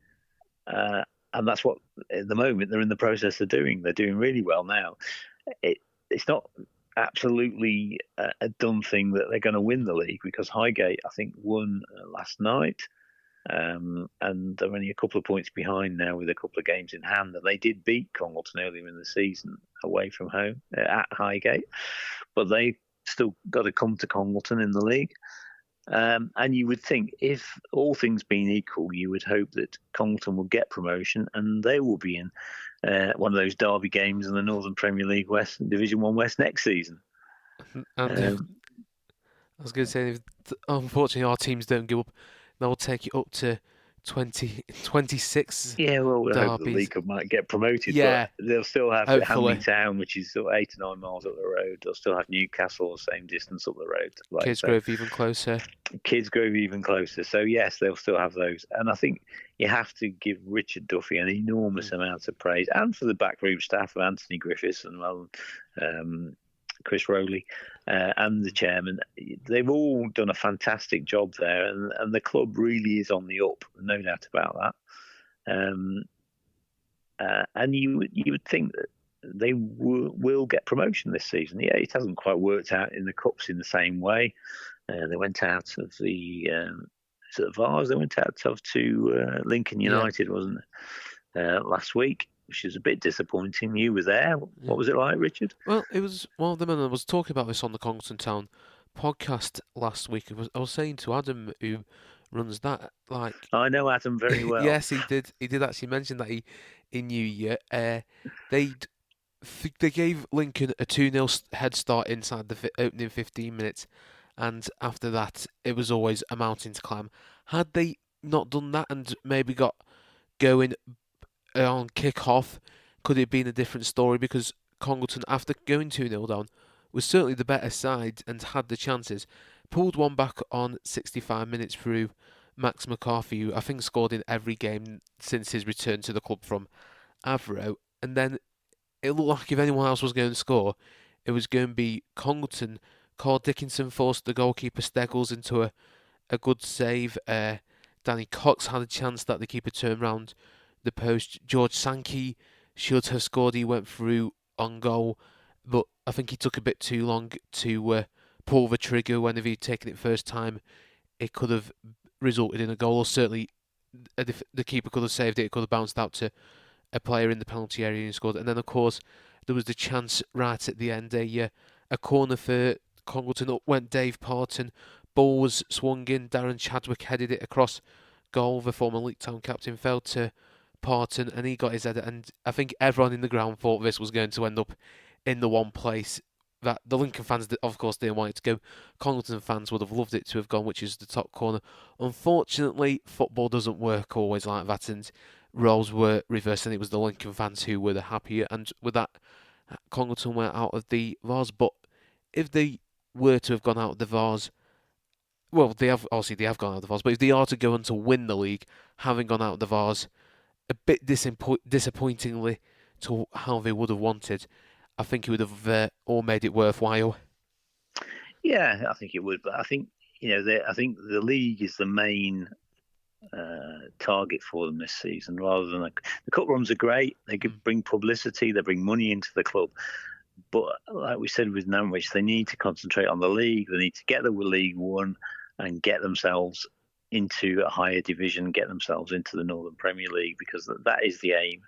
And that's what, at the moment, they're in the process of doing. They're doing really well now. It's not absolutely a done thing that they're going to win the league, because Highgate, I think, won last night. And they're only a couple of points behind now with a couple of games in hand. And they did beat Congleton earlier in the season away from home at Highgate. But they still got to come to Congleton in the league. And you would think, if all things being equal, you would hope that Congleton will get promotion and they will be in one of those derby games in the Northern Premier League West, Division 1 West next season. And I was going to say, unfortunately, our teams don't give up. They'll take it up to 26. Yeah, well, we hope the derbies. League Cup might get promoted. Yeah, but they'll still have hopefully. Hanley Town, which is sort of 8 to 9 miles up the road. They'll still have Newcastle, the same distance up the road. Kidsgrove even closer. Kidsgrove even closer. So, yes, they'll still have those. And I think you have to give Richard Duffy an enormous amount of praise, and for the backroom staff of Anthony Griffiths and Chris Rowley and the chairman. They've all done a fantastic job there, and the club really is on the up, no doubt about that. And you would think that they will get promotion this season. Yeah, it hasn't quite worked out in the cups in the same way. They went out of the Vars. They went out to Lincoln United, wasn't it, last week, which is a bit disappointing. You were there. What was it like, Richard? Well, it was one of them, and I was talking about this on the Congleton Town podcast last week. I was saying to Adam, who runs that, like, I know Adam very well. Yes, he did. He did actually mention that he knew you. They gave Lincoln a 2-0 head start inside the opening 15 minutes, and after that, it was always a mountain to climb. Had they not done that and maybe got going on kick-off, could it have been a different story? Because Congleton, after going 2-0 down, was certainly the better side and had the chances. Pulled one back on 65 minutes through Max McCarthy, who I think scored in every game since his return to the club from Avro. And then it looked like if anyone else was going to score, it was going to be Congleton. Carl Dickinson forced the goalkeeper Steggles into a good save. Danny Cox had a chance that the keeper turned round the post. George Sankey should have scored. He went through on goal, but I think he took a bit too long to pull the trigger. When if he'd taken it first time, it could have resulted in a goal, or certainly the keeper could have saved it. It could have bounced out to a player in the penalty area and scored. And then, of course, there was the chance right at the end, a corner for Congleton. Up went Dave Parton. Ball was swung in. Darren Chadwick headed it across goal. The former Leek Town captain fell to Parton, and he got his header. And I think everyone in the ground thought this was going to end up in the one place that the Lincoln fans, of course, didn't want it to go. Congleton fans would have loved it to have gone, which is the top corner. Unfortunately, football doesn't work always like that, and roles were reversed, and it was the Lincoln fans who were the happier. And with that, Congleton went out of the Vars. But if they were to have gone out of the Vars, well, they have gone out of the Vars. But if they are to go on to win the league, having gone out of the Vars, a bit disappointingly to how they would have wanted, I think it would have all made it worthwhile. Yeah, I think it would, but I think I think the league is the main target for them this season, rather than the cup runs are great. They could bring publicity, they bring money into the club, but like we said with Norwich, they need to concentrate on the league. They need to get the League One and get themselves into a higher division, get themselves into the Northern Premier League, because that is the aim.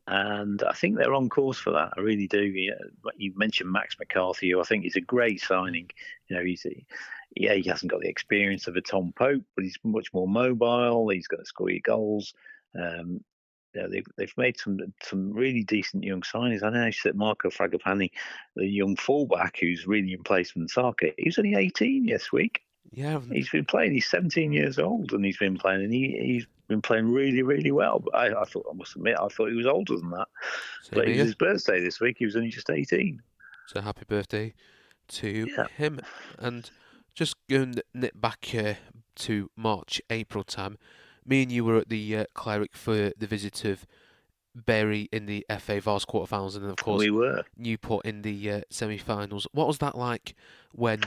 And I think they're on course for that. I really do. You mentioned Max McCarthy, who I think is a great signing. He hasn't got the experience of a Tom Pope, but he's much more mobile. He's going to score your goals. They've made some really decent young signings. I know that Marco Fragapani, the young fullback who's really in place from Saka, he was only 18 this week. Yeah, he's been playing. He's 17 years old, and he's been playing. And he's been playing really, really well. But I must admit, I thought he was older than that. But it was his birthday this week. He was only just 18. So happy birthday to him. And just going nip back to March, April time, me and you were at the Cleric for the visit of Bury in the FA Vars quarterfinals, and then of course we were Newport in the semi-finals. What was that like when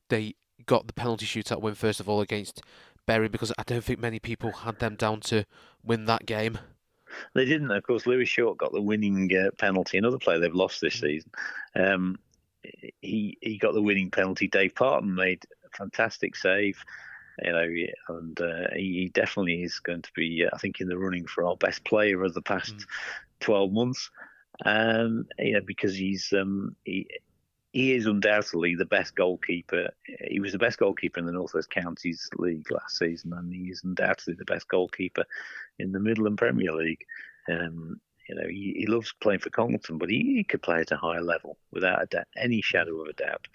they got the penalty shootout win first of all against Bury? Because I don't think many people had them down to win that game. They didn't. Of course, Lewis Short got the winning penalty. Another player they've lost this season. He got the winning penalty. Dave Parton made a fantastic save. And he definitely is going to be, I think, in the running for our best player of the past 12 months. Because he is undoubtedly the best goalkeeper. He was the best goalkeeper in the North West Counties League last season, and he is undoubtedly the best goalkeeper in the Midland Premier League. He loves playing for Congleton, but he could play at a higher level without any shadow of a doubt.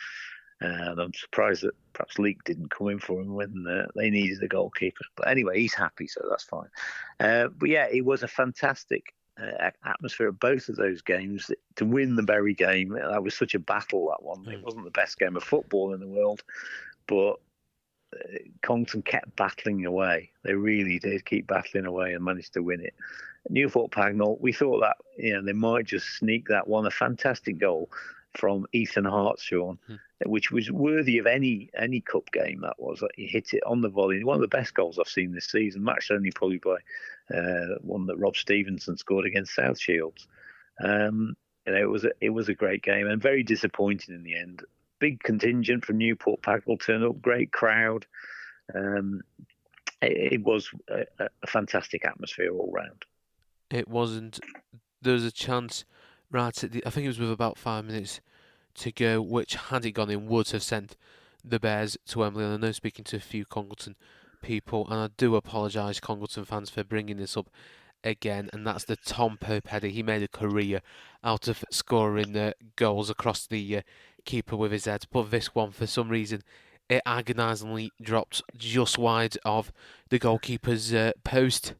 And I'm surprised that perhaps Leek didn't come in for him when they needed a goalkeeper. But anyway, he's happy, so that's fine. But yeah, it was a fantastic atmosphere at both of those games. To win the Bury game, that was such a battle, that one. It wasn't the best game of football in the world, but Congleton kept battling away. They really did keep battling away and managed to win it. Newport Pagnell, we thought that they might just sneak that one. A fantastic goal from Ethan Hartshorn, which was worthy of any cup game. That was, he hit it on the volley. One of the best goals I've seen this season, matched only probably by one that Rob Stevenson scored against South Shields. It was a great game and very disappointing in the end. Big contingent from Newport Pagnell turned up, great crowd. It was a fantastic atmosphere all round. It wasn't. There was a chance right at I think it was with about 5 minutes to go, which, had it gone in, would have sent the Bears to Wembley. And I know, speaking to a few Congleton people, and I do apologise, Congleton fans, for bringing this up again, and that's the Tom Pope header. He made a career out of scoring goals across the keeper with his head, but this one, for some reason, it agonisingly dropped just wide of the goalkeeper's post.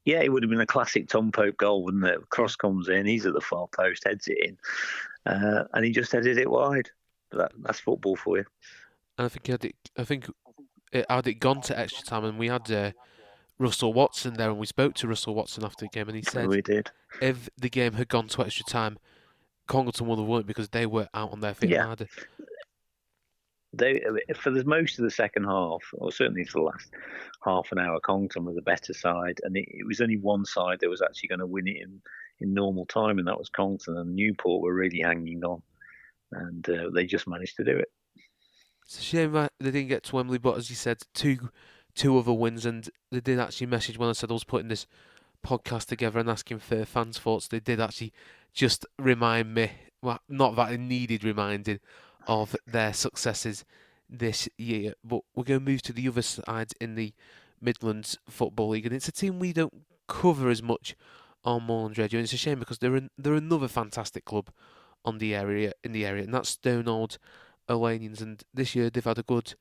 Yeah, it would have been a classic Tom Pope goal, wouldn't it? Cross comes in, he's at the far post, heads it in, and he just headed it wide. That's football for you. And I think had it gone to extra time, and we had Russell Watson there, and we spoke to Russell Watson after the game, and he said we did. If the game had gone to extra time, Congleton would have won it because they were out on their feet harder. For most of the second half, or certainly for the last half an hour, Congleton were the better side, and it was only one side that was actually going to win it in normal time, and that was Congleton. And Newport were really hanging on, and they just managed to do it. It's a shame that they didn't get to Wembley, but as you said, two other wins, and they did actually message when I said I was putting this podcast together and asking for fans' thoughts. They did actually just remind me, well, not that I needed reminding, of their successes this year. But we're going to move to the other side in the Midlands Football League, and it's a team we don't cover as much on Moorlands Radio. And it's a shame because they're another fantastic club in the area, and that's Stoneold Olanians. And this year they've had a good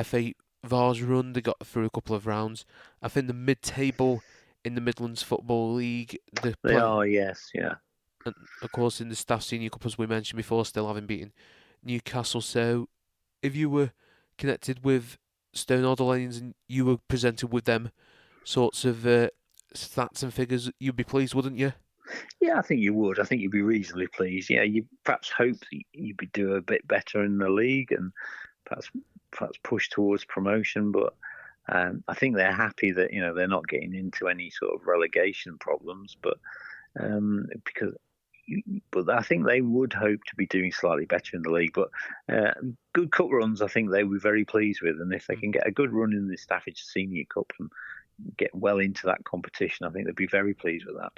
FA Vars run. They got through a couple of rounds. I think the mid-table in the Midlands Football League. They are, yes, yeah. And of course in the Staff Senior Cup, as we mentioned before, still having beaten Newcastle. So if you were connected with Stoneold Olanians and you were presented with them sorts of stats and figures, you'd be pleased, wouldn't you? Yeah, I think you would. I think you'd be reasonably pleased. Yeah, you perhaps hope that you'd be do a bit better in the league and perhaps push towards promotion. But I think they're happy that they're not getting into any sort of relegation problems. But but I think they would hope to be doing slightly better in the league. But good cup runs, I think they were very pleased with. And if they can get a good run in the Staffordshire Senior Cup and get well into that competition, I think they'd be very pleased with that.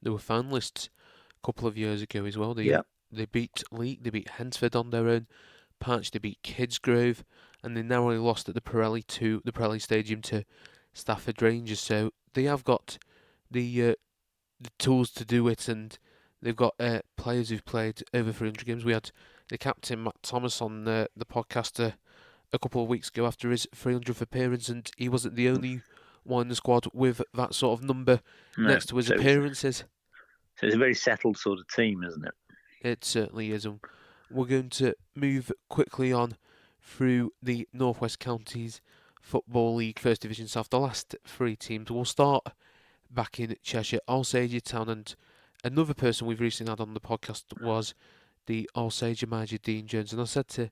They were finalists a couple of years ago as well. They beat Leek, they beat Hensford on their own patch, they beat Kidsgrove, and they narrowly lost at the Pirelli Stadium to Stafford Rangers. So they have got the tools to do it, and they've got players who've played over 300 games. We had the captain Matt Thomas on the podcast a couple of weeks ago after his 300th appearance, and he wasn't the only one in the squad with that sort of number next to his appearances. So it's a very settled sort of team, isn't it? It certainly is. And we're going to move quickly on through the North West Counties Football League First Division South. The last three teams. We'll start back in Cheshire, Alsager Town, and another person we've recently had on the podcast was the Alsager manager, Dean Jones. And I said to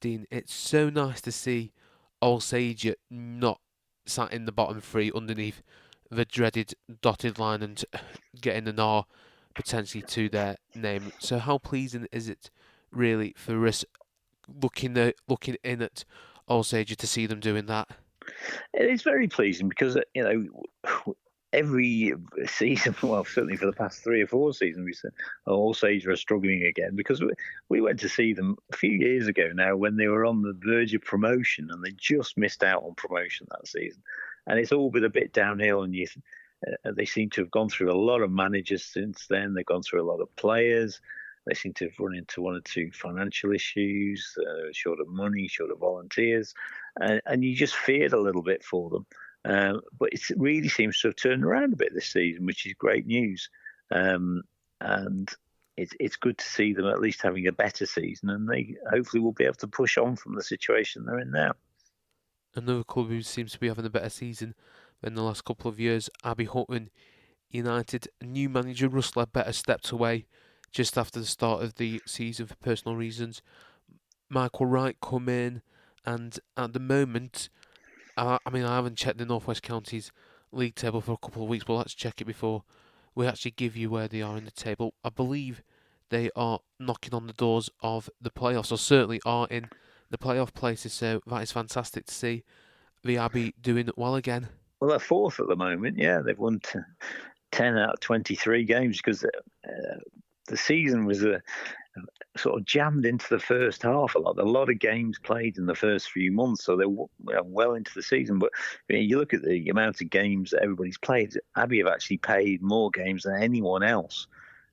Dean, it's so nice to see Alsager not sat in the bottom three underneath the dreaded dotted line and getting an R potentially to their name. So how pleasing is it really for us looking in at Alsager to see them doing that? It is very pleasing because every season, well, certainly for the past 3 or 4 seasons, we said Alsager are struggling again because we went to see them a few years ago now when they were on the verge of promotion and they just missed out on promotion that season. And it's all been a bit downhill, and they seem to have gone through a lot of managers since then. They've gone through a lot of players. They seem to have run into 1 or 2 financial issues, short of money, short of volunteers, and you just feared a little bit for them. But it really seems to have turned around a bit this season, which is great news. And it's good to see them at least having a better season, and they hopefully will be able to push on from the situation they're in now. Another club who seems to be having a better season than the last couple of years, Abbey Hutton United. New manager Russ Ledbetter stepped away just after the start of the season for personal reasons. Michael Wright come in, and at the moment, I haven't checked the North West Counties league table for a couple of weeks, but let's check it before we actually give you where they are in the table. I believe they are knocking on the doors of the playoffs, or certainly are in the playoff places, so that is fantastic to see the Abbey doing well again. Well, they're 4th at the moment, yeah. They've won 10 out of 23 games because the season was sort of jammed into the first half a lot of games played in the first few months, so they're well into the season. But you look at the amount of games that everybody's played, Abbey have actually played more games than anyone else.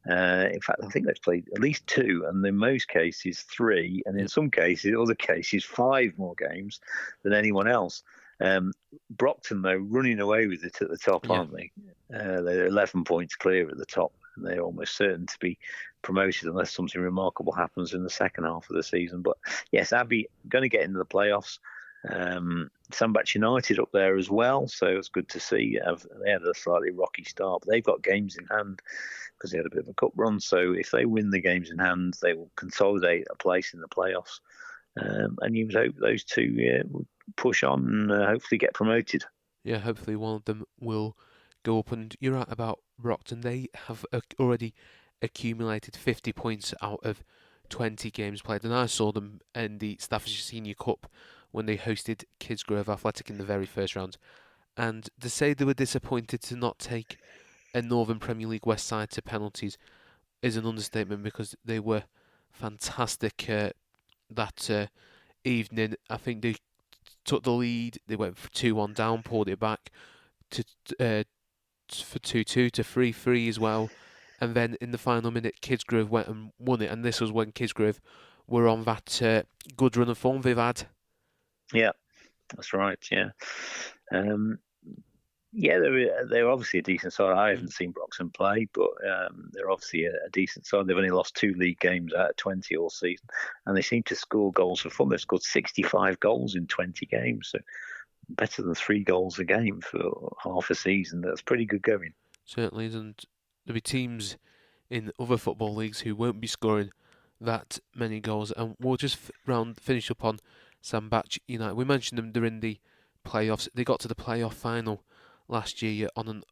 In fact, I think they've played at least 2, and in most cases 3, and in some cases, other cases, 5 more games than anyone else. Brockton, though, running away with it at the top, aren't they? They're 11 points clear at the top, and they're almost certain to be promoted unless something remarkable happens in the second half of the season. But yes, Abbey going to get into the playoffs. Sandbach United up there as well, so it's good to see. They had a slightly rocky start, but they've got games in hand because they had a bit of a cup run. So if they win the games in hand, they will consolidate a place in the playoffs. And you would hope those two will push on and hopefully get promoted. Yeah, hopefully one of them will go up. And you're right about Brockton. They have already accumulated 50 points out of 20 games played. And I saw them in the Staffordshire Senior Cup when they hosted Kidsgrove Athletic in the very first round. And to say they were disappointed to not take a Northern Premier League West side to penalties is an understatement, because they were fantastic that evening. I think they took the lead, they went 2-1 down, pulled it back to for 2-2 to 3-3 as well. And then in the final minute, Kidsgrove went and won it. And this was when Kidsgrove were on that good run of form they've had. Yeah, that's right. Yeah. Yeah, they're obviously a decent side. I haven't seen Broxton play, but they're obviously a decent side. They've only lost 2 league games out of 20 all season, and they seem to score goals for fun. They've scored 65 goals in 20 games, so better than 3 goals a game for half a season. That's pretty good going. Certainly, and there'll be teams in other football leagues who won't be scoring that many goals. And we'll just finish up on Sandbach United. We mentioned them, they're in the playoffs. They got to the playoff final last year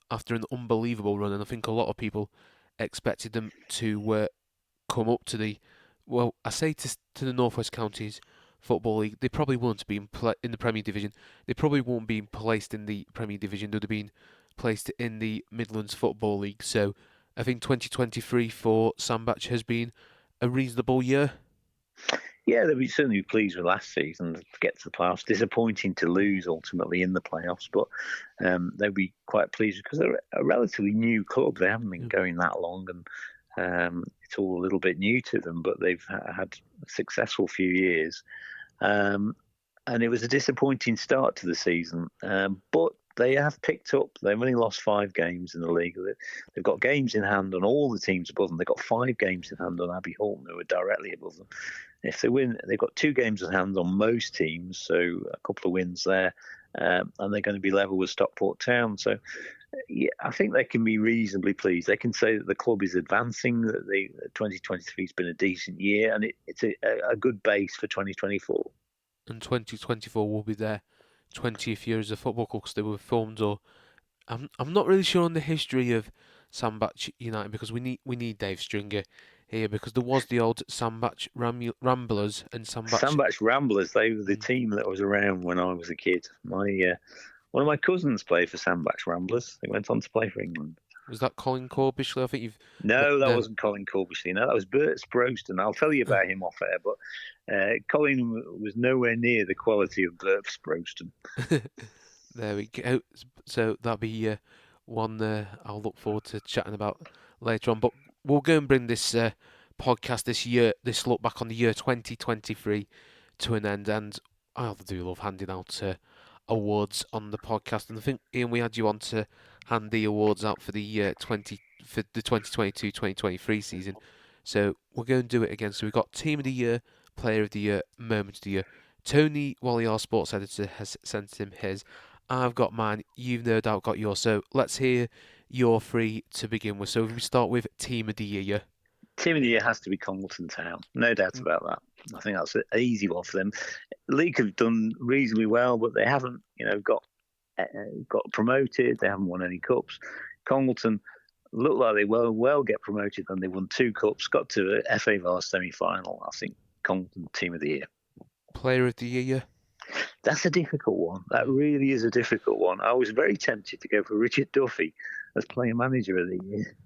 after an unbelievable run, and I think a lot of people expected them to come up to the, well, I say to the North West Counties Football League. They probably won't be in the Premier Division. They probably won't be placed in the Premier Division. They'd have been placed in the Midlands Football League. So I think 2023 for Sandbach has been a reasonable year. Yeah, they'll be certainly pleased with last season to get to the playoffs. Disappointing to lose ultimately in the playoffs, but they'll be quite pleased because they're a relatively new club. They haven't been going that long, and it's all a little bit new to them, but they've had a successful few years. And it was a disappointing start to the season, but they have picked up. They've only lost 5 games in the league. They've got games in hand on all the teams above them. They've got 5 games in hand on Abbey Hall, who are directly above them. If they win, they've got 2 games in hand on most teams, so a couple of wins there, and they're going to be level with Stockport Town. So yeah, I think they can be reasonably pleased. They can say that the club is advancing, that 2023 has been a decent year, and it's a good base for 2024. And 2024 will be their 20th year as a football club because they were formed. Or I'm not really sure on the history of Sandbach United because we need Dave Stringer here, because there was the old Sandbach Ramblers and Sandbach Ramblers. They were the team that was around when I was a kid. One of my cousins played for Sandbach Ramblers. They went on to play for England. Was that Colin Corbishley? I think you've... No, that wasn't Colin Corbishley. No, that was Bert Sproston. I'll tell you about him off air, but Colin was nowhere near the quality of Bert Sproston. There we go. So that'll be one I'll look forward to chatting about later on. But we'll go and bring this podcast this look back on the year 2023 to an end. And I do love handing out awards on the podcast. And I think, Ian, we had you on to hand the awards out for the 2022-2023 season. So we're going to do it again. So we've got Team of the Year, Player of the Year, Moment of the Year. Tony Wally, our sports editor, has sent him his. I've got mine. You've no doubt got yours. So let's hear your 3 to begin with. So if we start with Team of the Year. Team of the Year has to be Congleton Town. No doubt about that. I think that's an easy one for them. League have done reasonably well, but they haven't, got promoted. They haven't won any cups. Congleton looked like they well get promoted, and they won 2 cups, got to a FA Vars semi-final. I think Congleton Team of the Year. Player of the Year? That's a difficult one. That really is a difficult one. I was very tempted to go for Richard Duffy as Player Manager of the Year.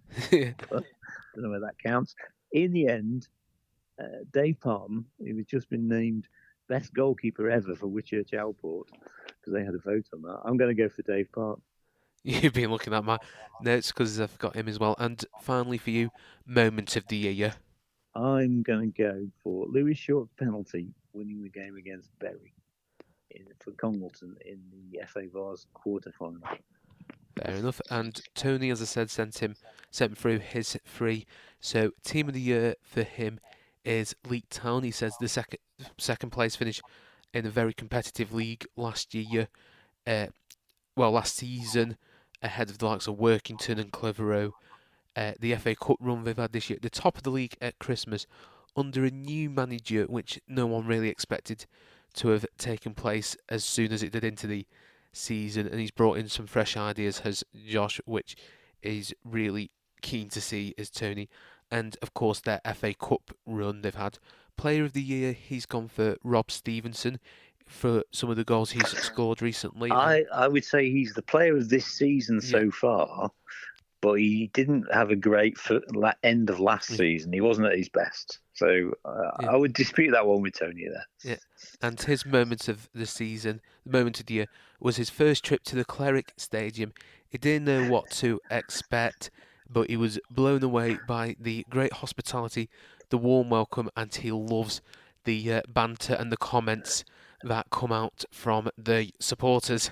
But I don't know whether that counts. In the end, Dave Parton, who has just been named best goalkeeper ever for Whitchurch Alport, because they had a vote on that. I'm going to go for Dave Parton. You've been looking at my notes because I've got him as well. And finally for you, Moment of the Year. I'm going to go for Lewis Short's penalty, winning the game against Bury for Congleton in the FA Vars quarter-final. Fair enough. And Tony, as I said, sent through his 3. So Team of the Year for him is Leek Town. He says the second place finish in a very competitive league last year. Last season, ahead of the likes of Workington and Clitheroe. The FA Cup run they've had this year. The top of the league at Christmas under a new manager, which no one really expected to have taken place as soon as it did into the season. And he's brought in some fresh ideas, has Josh, which is really keen to see, is Tony. And, of course, their FA Cup run they've had. Player of the Year, he's gone for Rob Stevenson for some of the goals he's scored recently. I would say he's the player of this season so far, but he didn't have a great end of last season. He wasn't at his best. So Yeah. I would dispute that one with Tony there. Yeah, and his moment of the season, the moment of the year, was his first trip to the Cleric Stadium. He didn't know what to expect, but he was blown away by the great hospitality, the warm welcome, and he loves the banter and the comments that come out from the supporters.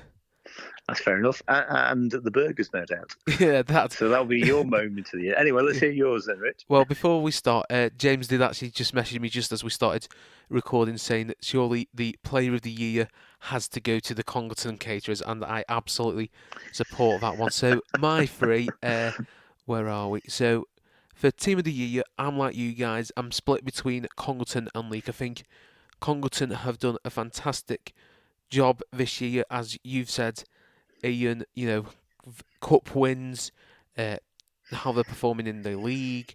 That's fair enough. And the burgers, no doubt. Yeah, that's... So that'll be your moment of the year. Anyway, let's hear yours then, Rich. Well, before we start, James did actually just message me just as we started recording saying that surely the Player of the Year has to go to the Congleton Caterers, and I absolutely support that one. So my three, where are we? So for Team of the Year, I'm like you guys, I'm split between Congleton and Leek. I think Congleton have done a fantastic job this year, as you've said, Ian, cup wins, how they're performing in the league.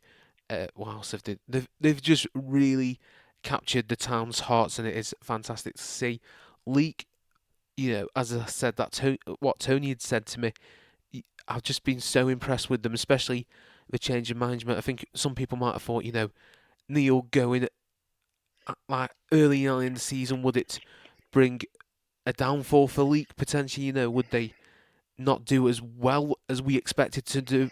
What else have they? They've just really captured the town's hearts, and it is fantastic to see. Leek, as I said, what Tony had said to me, I've just been so impressed with them, especially the change in management. I think some people might have thought, Neil going like early on in the season, would it bring a downfall for Leek potentially? Would they not do as well as we expected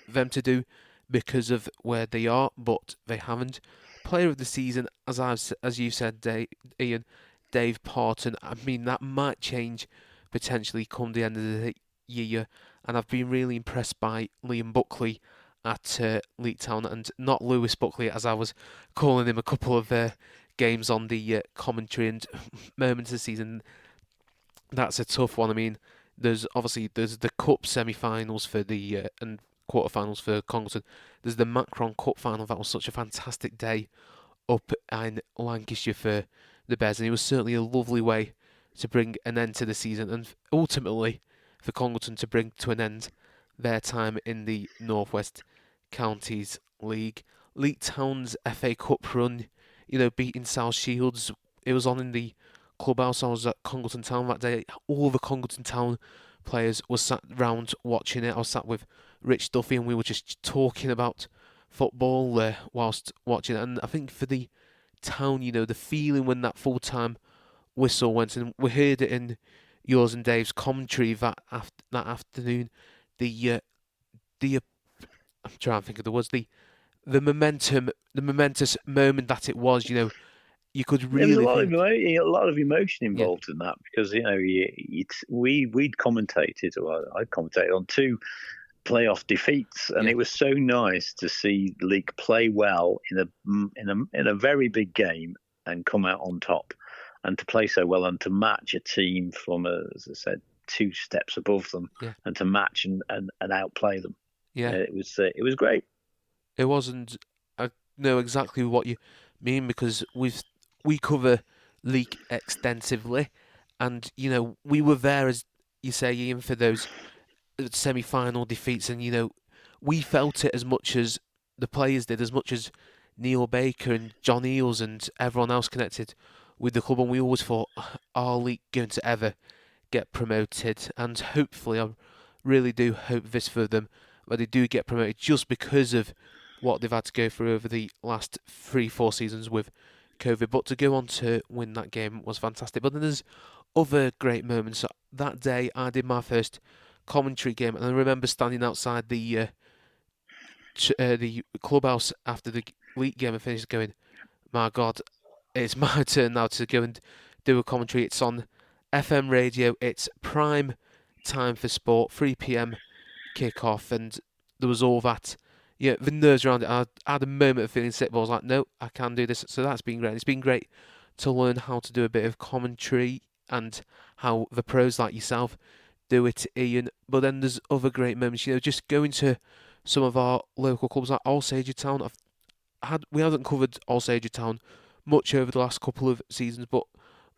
them to do because of where they are? But they haven't. Player of the season, as you said, Ian, Dave Parton. I mean, that might change potentially come the end of the year, and I've been really impressed by Liam Buckley at Leek Town, and not Lewis Buckley, as I was calling him a couple of games on the commentary and moments of the season. That's a tough one. I mean, there's the cup semi-finals for the and quarter-finals for Congleton. There's the Macron Cup final. That was such a fantastic day up in Lancashire for the Bears, and it was certainly a lovely way to bring an end to the season, and ultimately for Congleton to bring to an end their time in the North West Counties League. Leek Town's FA Cup run, beating South Shields. It was on in the clubhouse. I was at Congleton Town that day. All the Congleton Town players were sat round watching it. I was sat with Rich Duffy, and we were just talking about football whilst watching it. And I think for the town, the feeling when that full-time whistle went, and we heard it in yours and Dave's commentary that afternoon. I'm trying to think of the words. The momentous moment that it was. You could really. There was a lot of emotion involved in that, because we'd commentated, or I commentated on 2 playoff defeats, and it was so nice to see League play well in a very big game and come out on top, and to play so well and to match a team from, as I said, 2 steps above them, and to match and outplay them. Yeah, it was great. It wasn't. I know exactly what you mean, because we cover League extensively, and we were there, as you say, Ian, for those semi-final defeats, and we felt it as much as the players did, as much as Neil Baker and John Eales and everyone else connected with the club, and we always thought, are League going to ever get promoted? And hopefully, I really do hope this for them, that they do get promoted, just because of what they've had to go through over the last 3-4 seasons with COVID. But to go on to win that game was fantastic. But then there's other great moments. That day I did my first commentary game, and I remember standing outside the clubhouse after the League game and finished, going, my God, it's my turn now to go and do a commentary. It's on FM radio. It's prime time for sport, 3 p.m. kick-off, and there was all that, the nerves around it. I had a moment of feeling sick, but I was like, no, I can do this. So that's been great. It's been great to learn how to do a bit of commentary and how the pros like yourself do it, Ian. But then there's other great moments, just going to some of our local clubs like Alsager Town. We haven't covered Alsager Town much over the last couple of seasons, but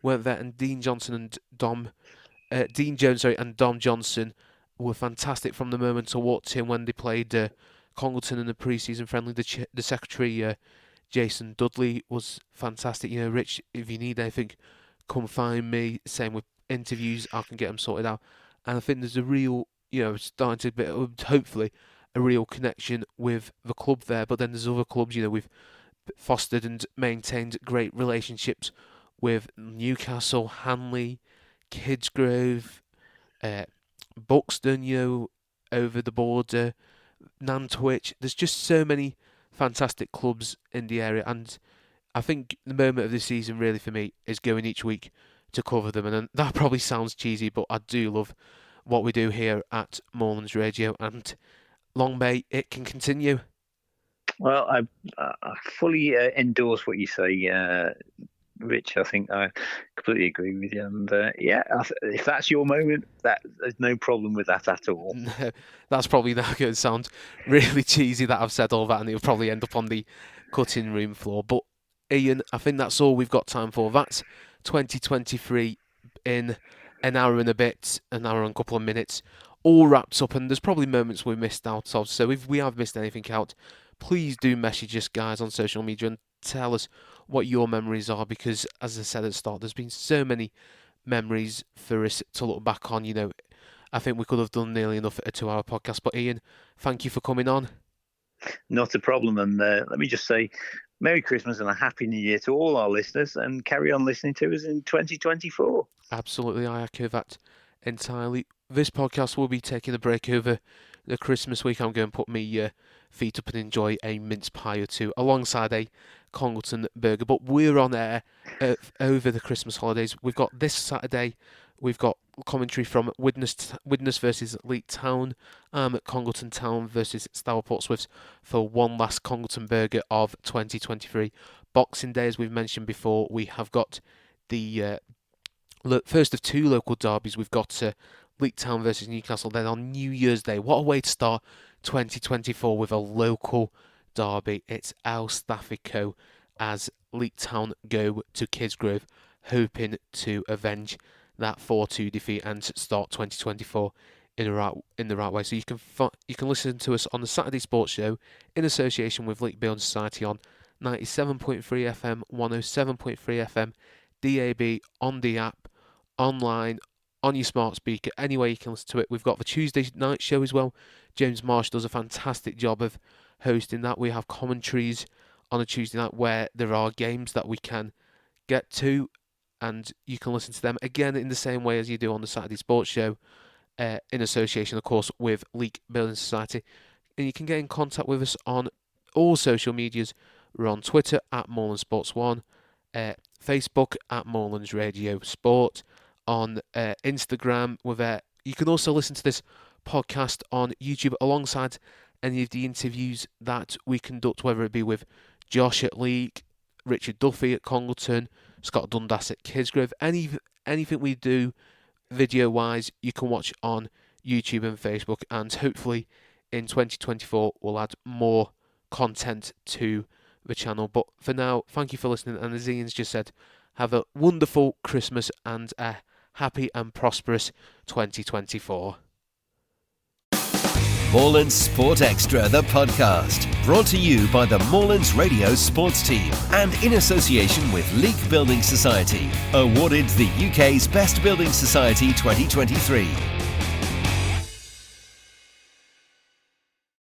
went there, and Dean Jones and Dom Johnson were fantastic from the moment I walked in when they played Congleton in the pre-season friendly. The secretary, Jason Dudley, was fantastic. Rich, if you need anything, come find me. Same with interviews, I can get them sorted out. And I think there's a real, starting to hopefully a real connection with the club there. But then there's other clubs, with fostered and maintained great relationships with Newcastle, Hanley, Kidsgrove, Buxton, over the border, Nantwich. There's just so many fantastic clubs in the area, and I think the moment of the season really for me is going each week to cover them, and that probably sounds cheesy, but I do love what we do here at Moorlands Radio, and long may it can continue. Well, I fully endorse what you say, Rich. I think I completely agree with you. And if that's your moment, there's no problem with that at all. No, that's probably not going to sound really cheesy that I've said all that, and it'll probably end up on the cutting room floor. But Ian, I think that's all we've got time for. That's 2023 in an hour and a bit, an hour and a couple of minutes, all wrapped up. And there's probably moments we missed out of. So if we have missed anything out, please do message us, guys, on social media and tell us what your memories are, because as I said at the start, there's been so many memories for us to look back on. I think we could have done nearly enough at a 2-hour podcast. But Ian, thank you for coming on. Not a problem. And let me just say Merry Christmas and a Happy New Year to all our listeners, and carry on listening to us in 2024. Absolutely, I echo that entirely. This podcast will be taking a break over the Christmas week. I'm going to put my feet up and enjoy a mince pie or two alongside a Congleton burger. But we're on air over the Christmas holidays. We've got this Saturday, we've got commentary from Widnes versus Leek Town, Congleton Town versus Stourport Swifts for one last Congleton burger of 2023. Boxing Day, as we've mentioned before, we have got the first of two local derbies. We've got Leek Town versus Newcastle. Then on New Year's Day, what a way to start 2024 with a local derby. It's El Staffico as Leek Town go to Kidsgrove, hoping to avenge that 4-2 defeat and start 2024 in the right way. So you can listen to us on the Saturday Sports Show in association with Leek Building Society on 97.3 FM, 107.3 FM, DAB, on the app, online, on your smart speaker, anywhere you can listen to it. We've got the Tuesday night show as well. James Marsh does a fantastic job of hosting that. We have commentaries on a Tuesday night where there are games that we can get to, and you can listen to them again in the same way as you do on the Saturday Sports Show, in association, of course, with Leek Building Society. And you can get in contact with us on all social medias. We're on Twitter at Moorlands Sports 1, Facebook at Moorlands Radio Sport, on Instagram. You can also listen to this podcast on YouTube alongside any of the interviews that we conduct, whether it be with Josh at Leek, Richard Duffy at Congleton, Scott Dundas at Kidsgrove. Anything we do video-wise, you can watch on YouTube and Facebook, and hopefully in 2024 we'll add more content to the channel. But for now, thank you for listening, and as Ian's just said, have a wonderful Christmas and a happy and prosperous 2024. Moorlands Sport Extra, the podcast, brought to you by the Moorlands Radio Sports Team and in association with Leek Building Society, awarded the UK's Best Building Society 2023.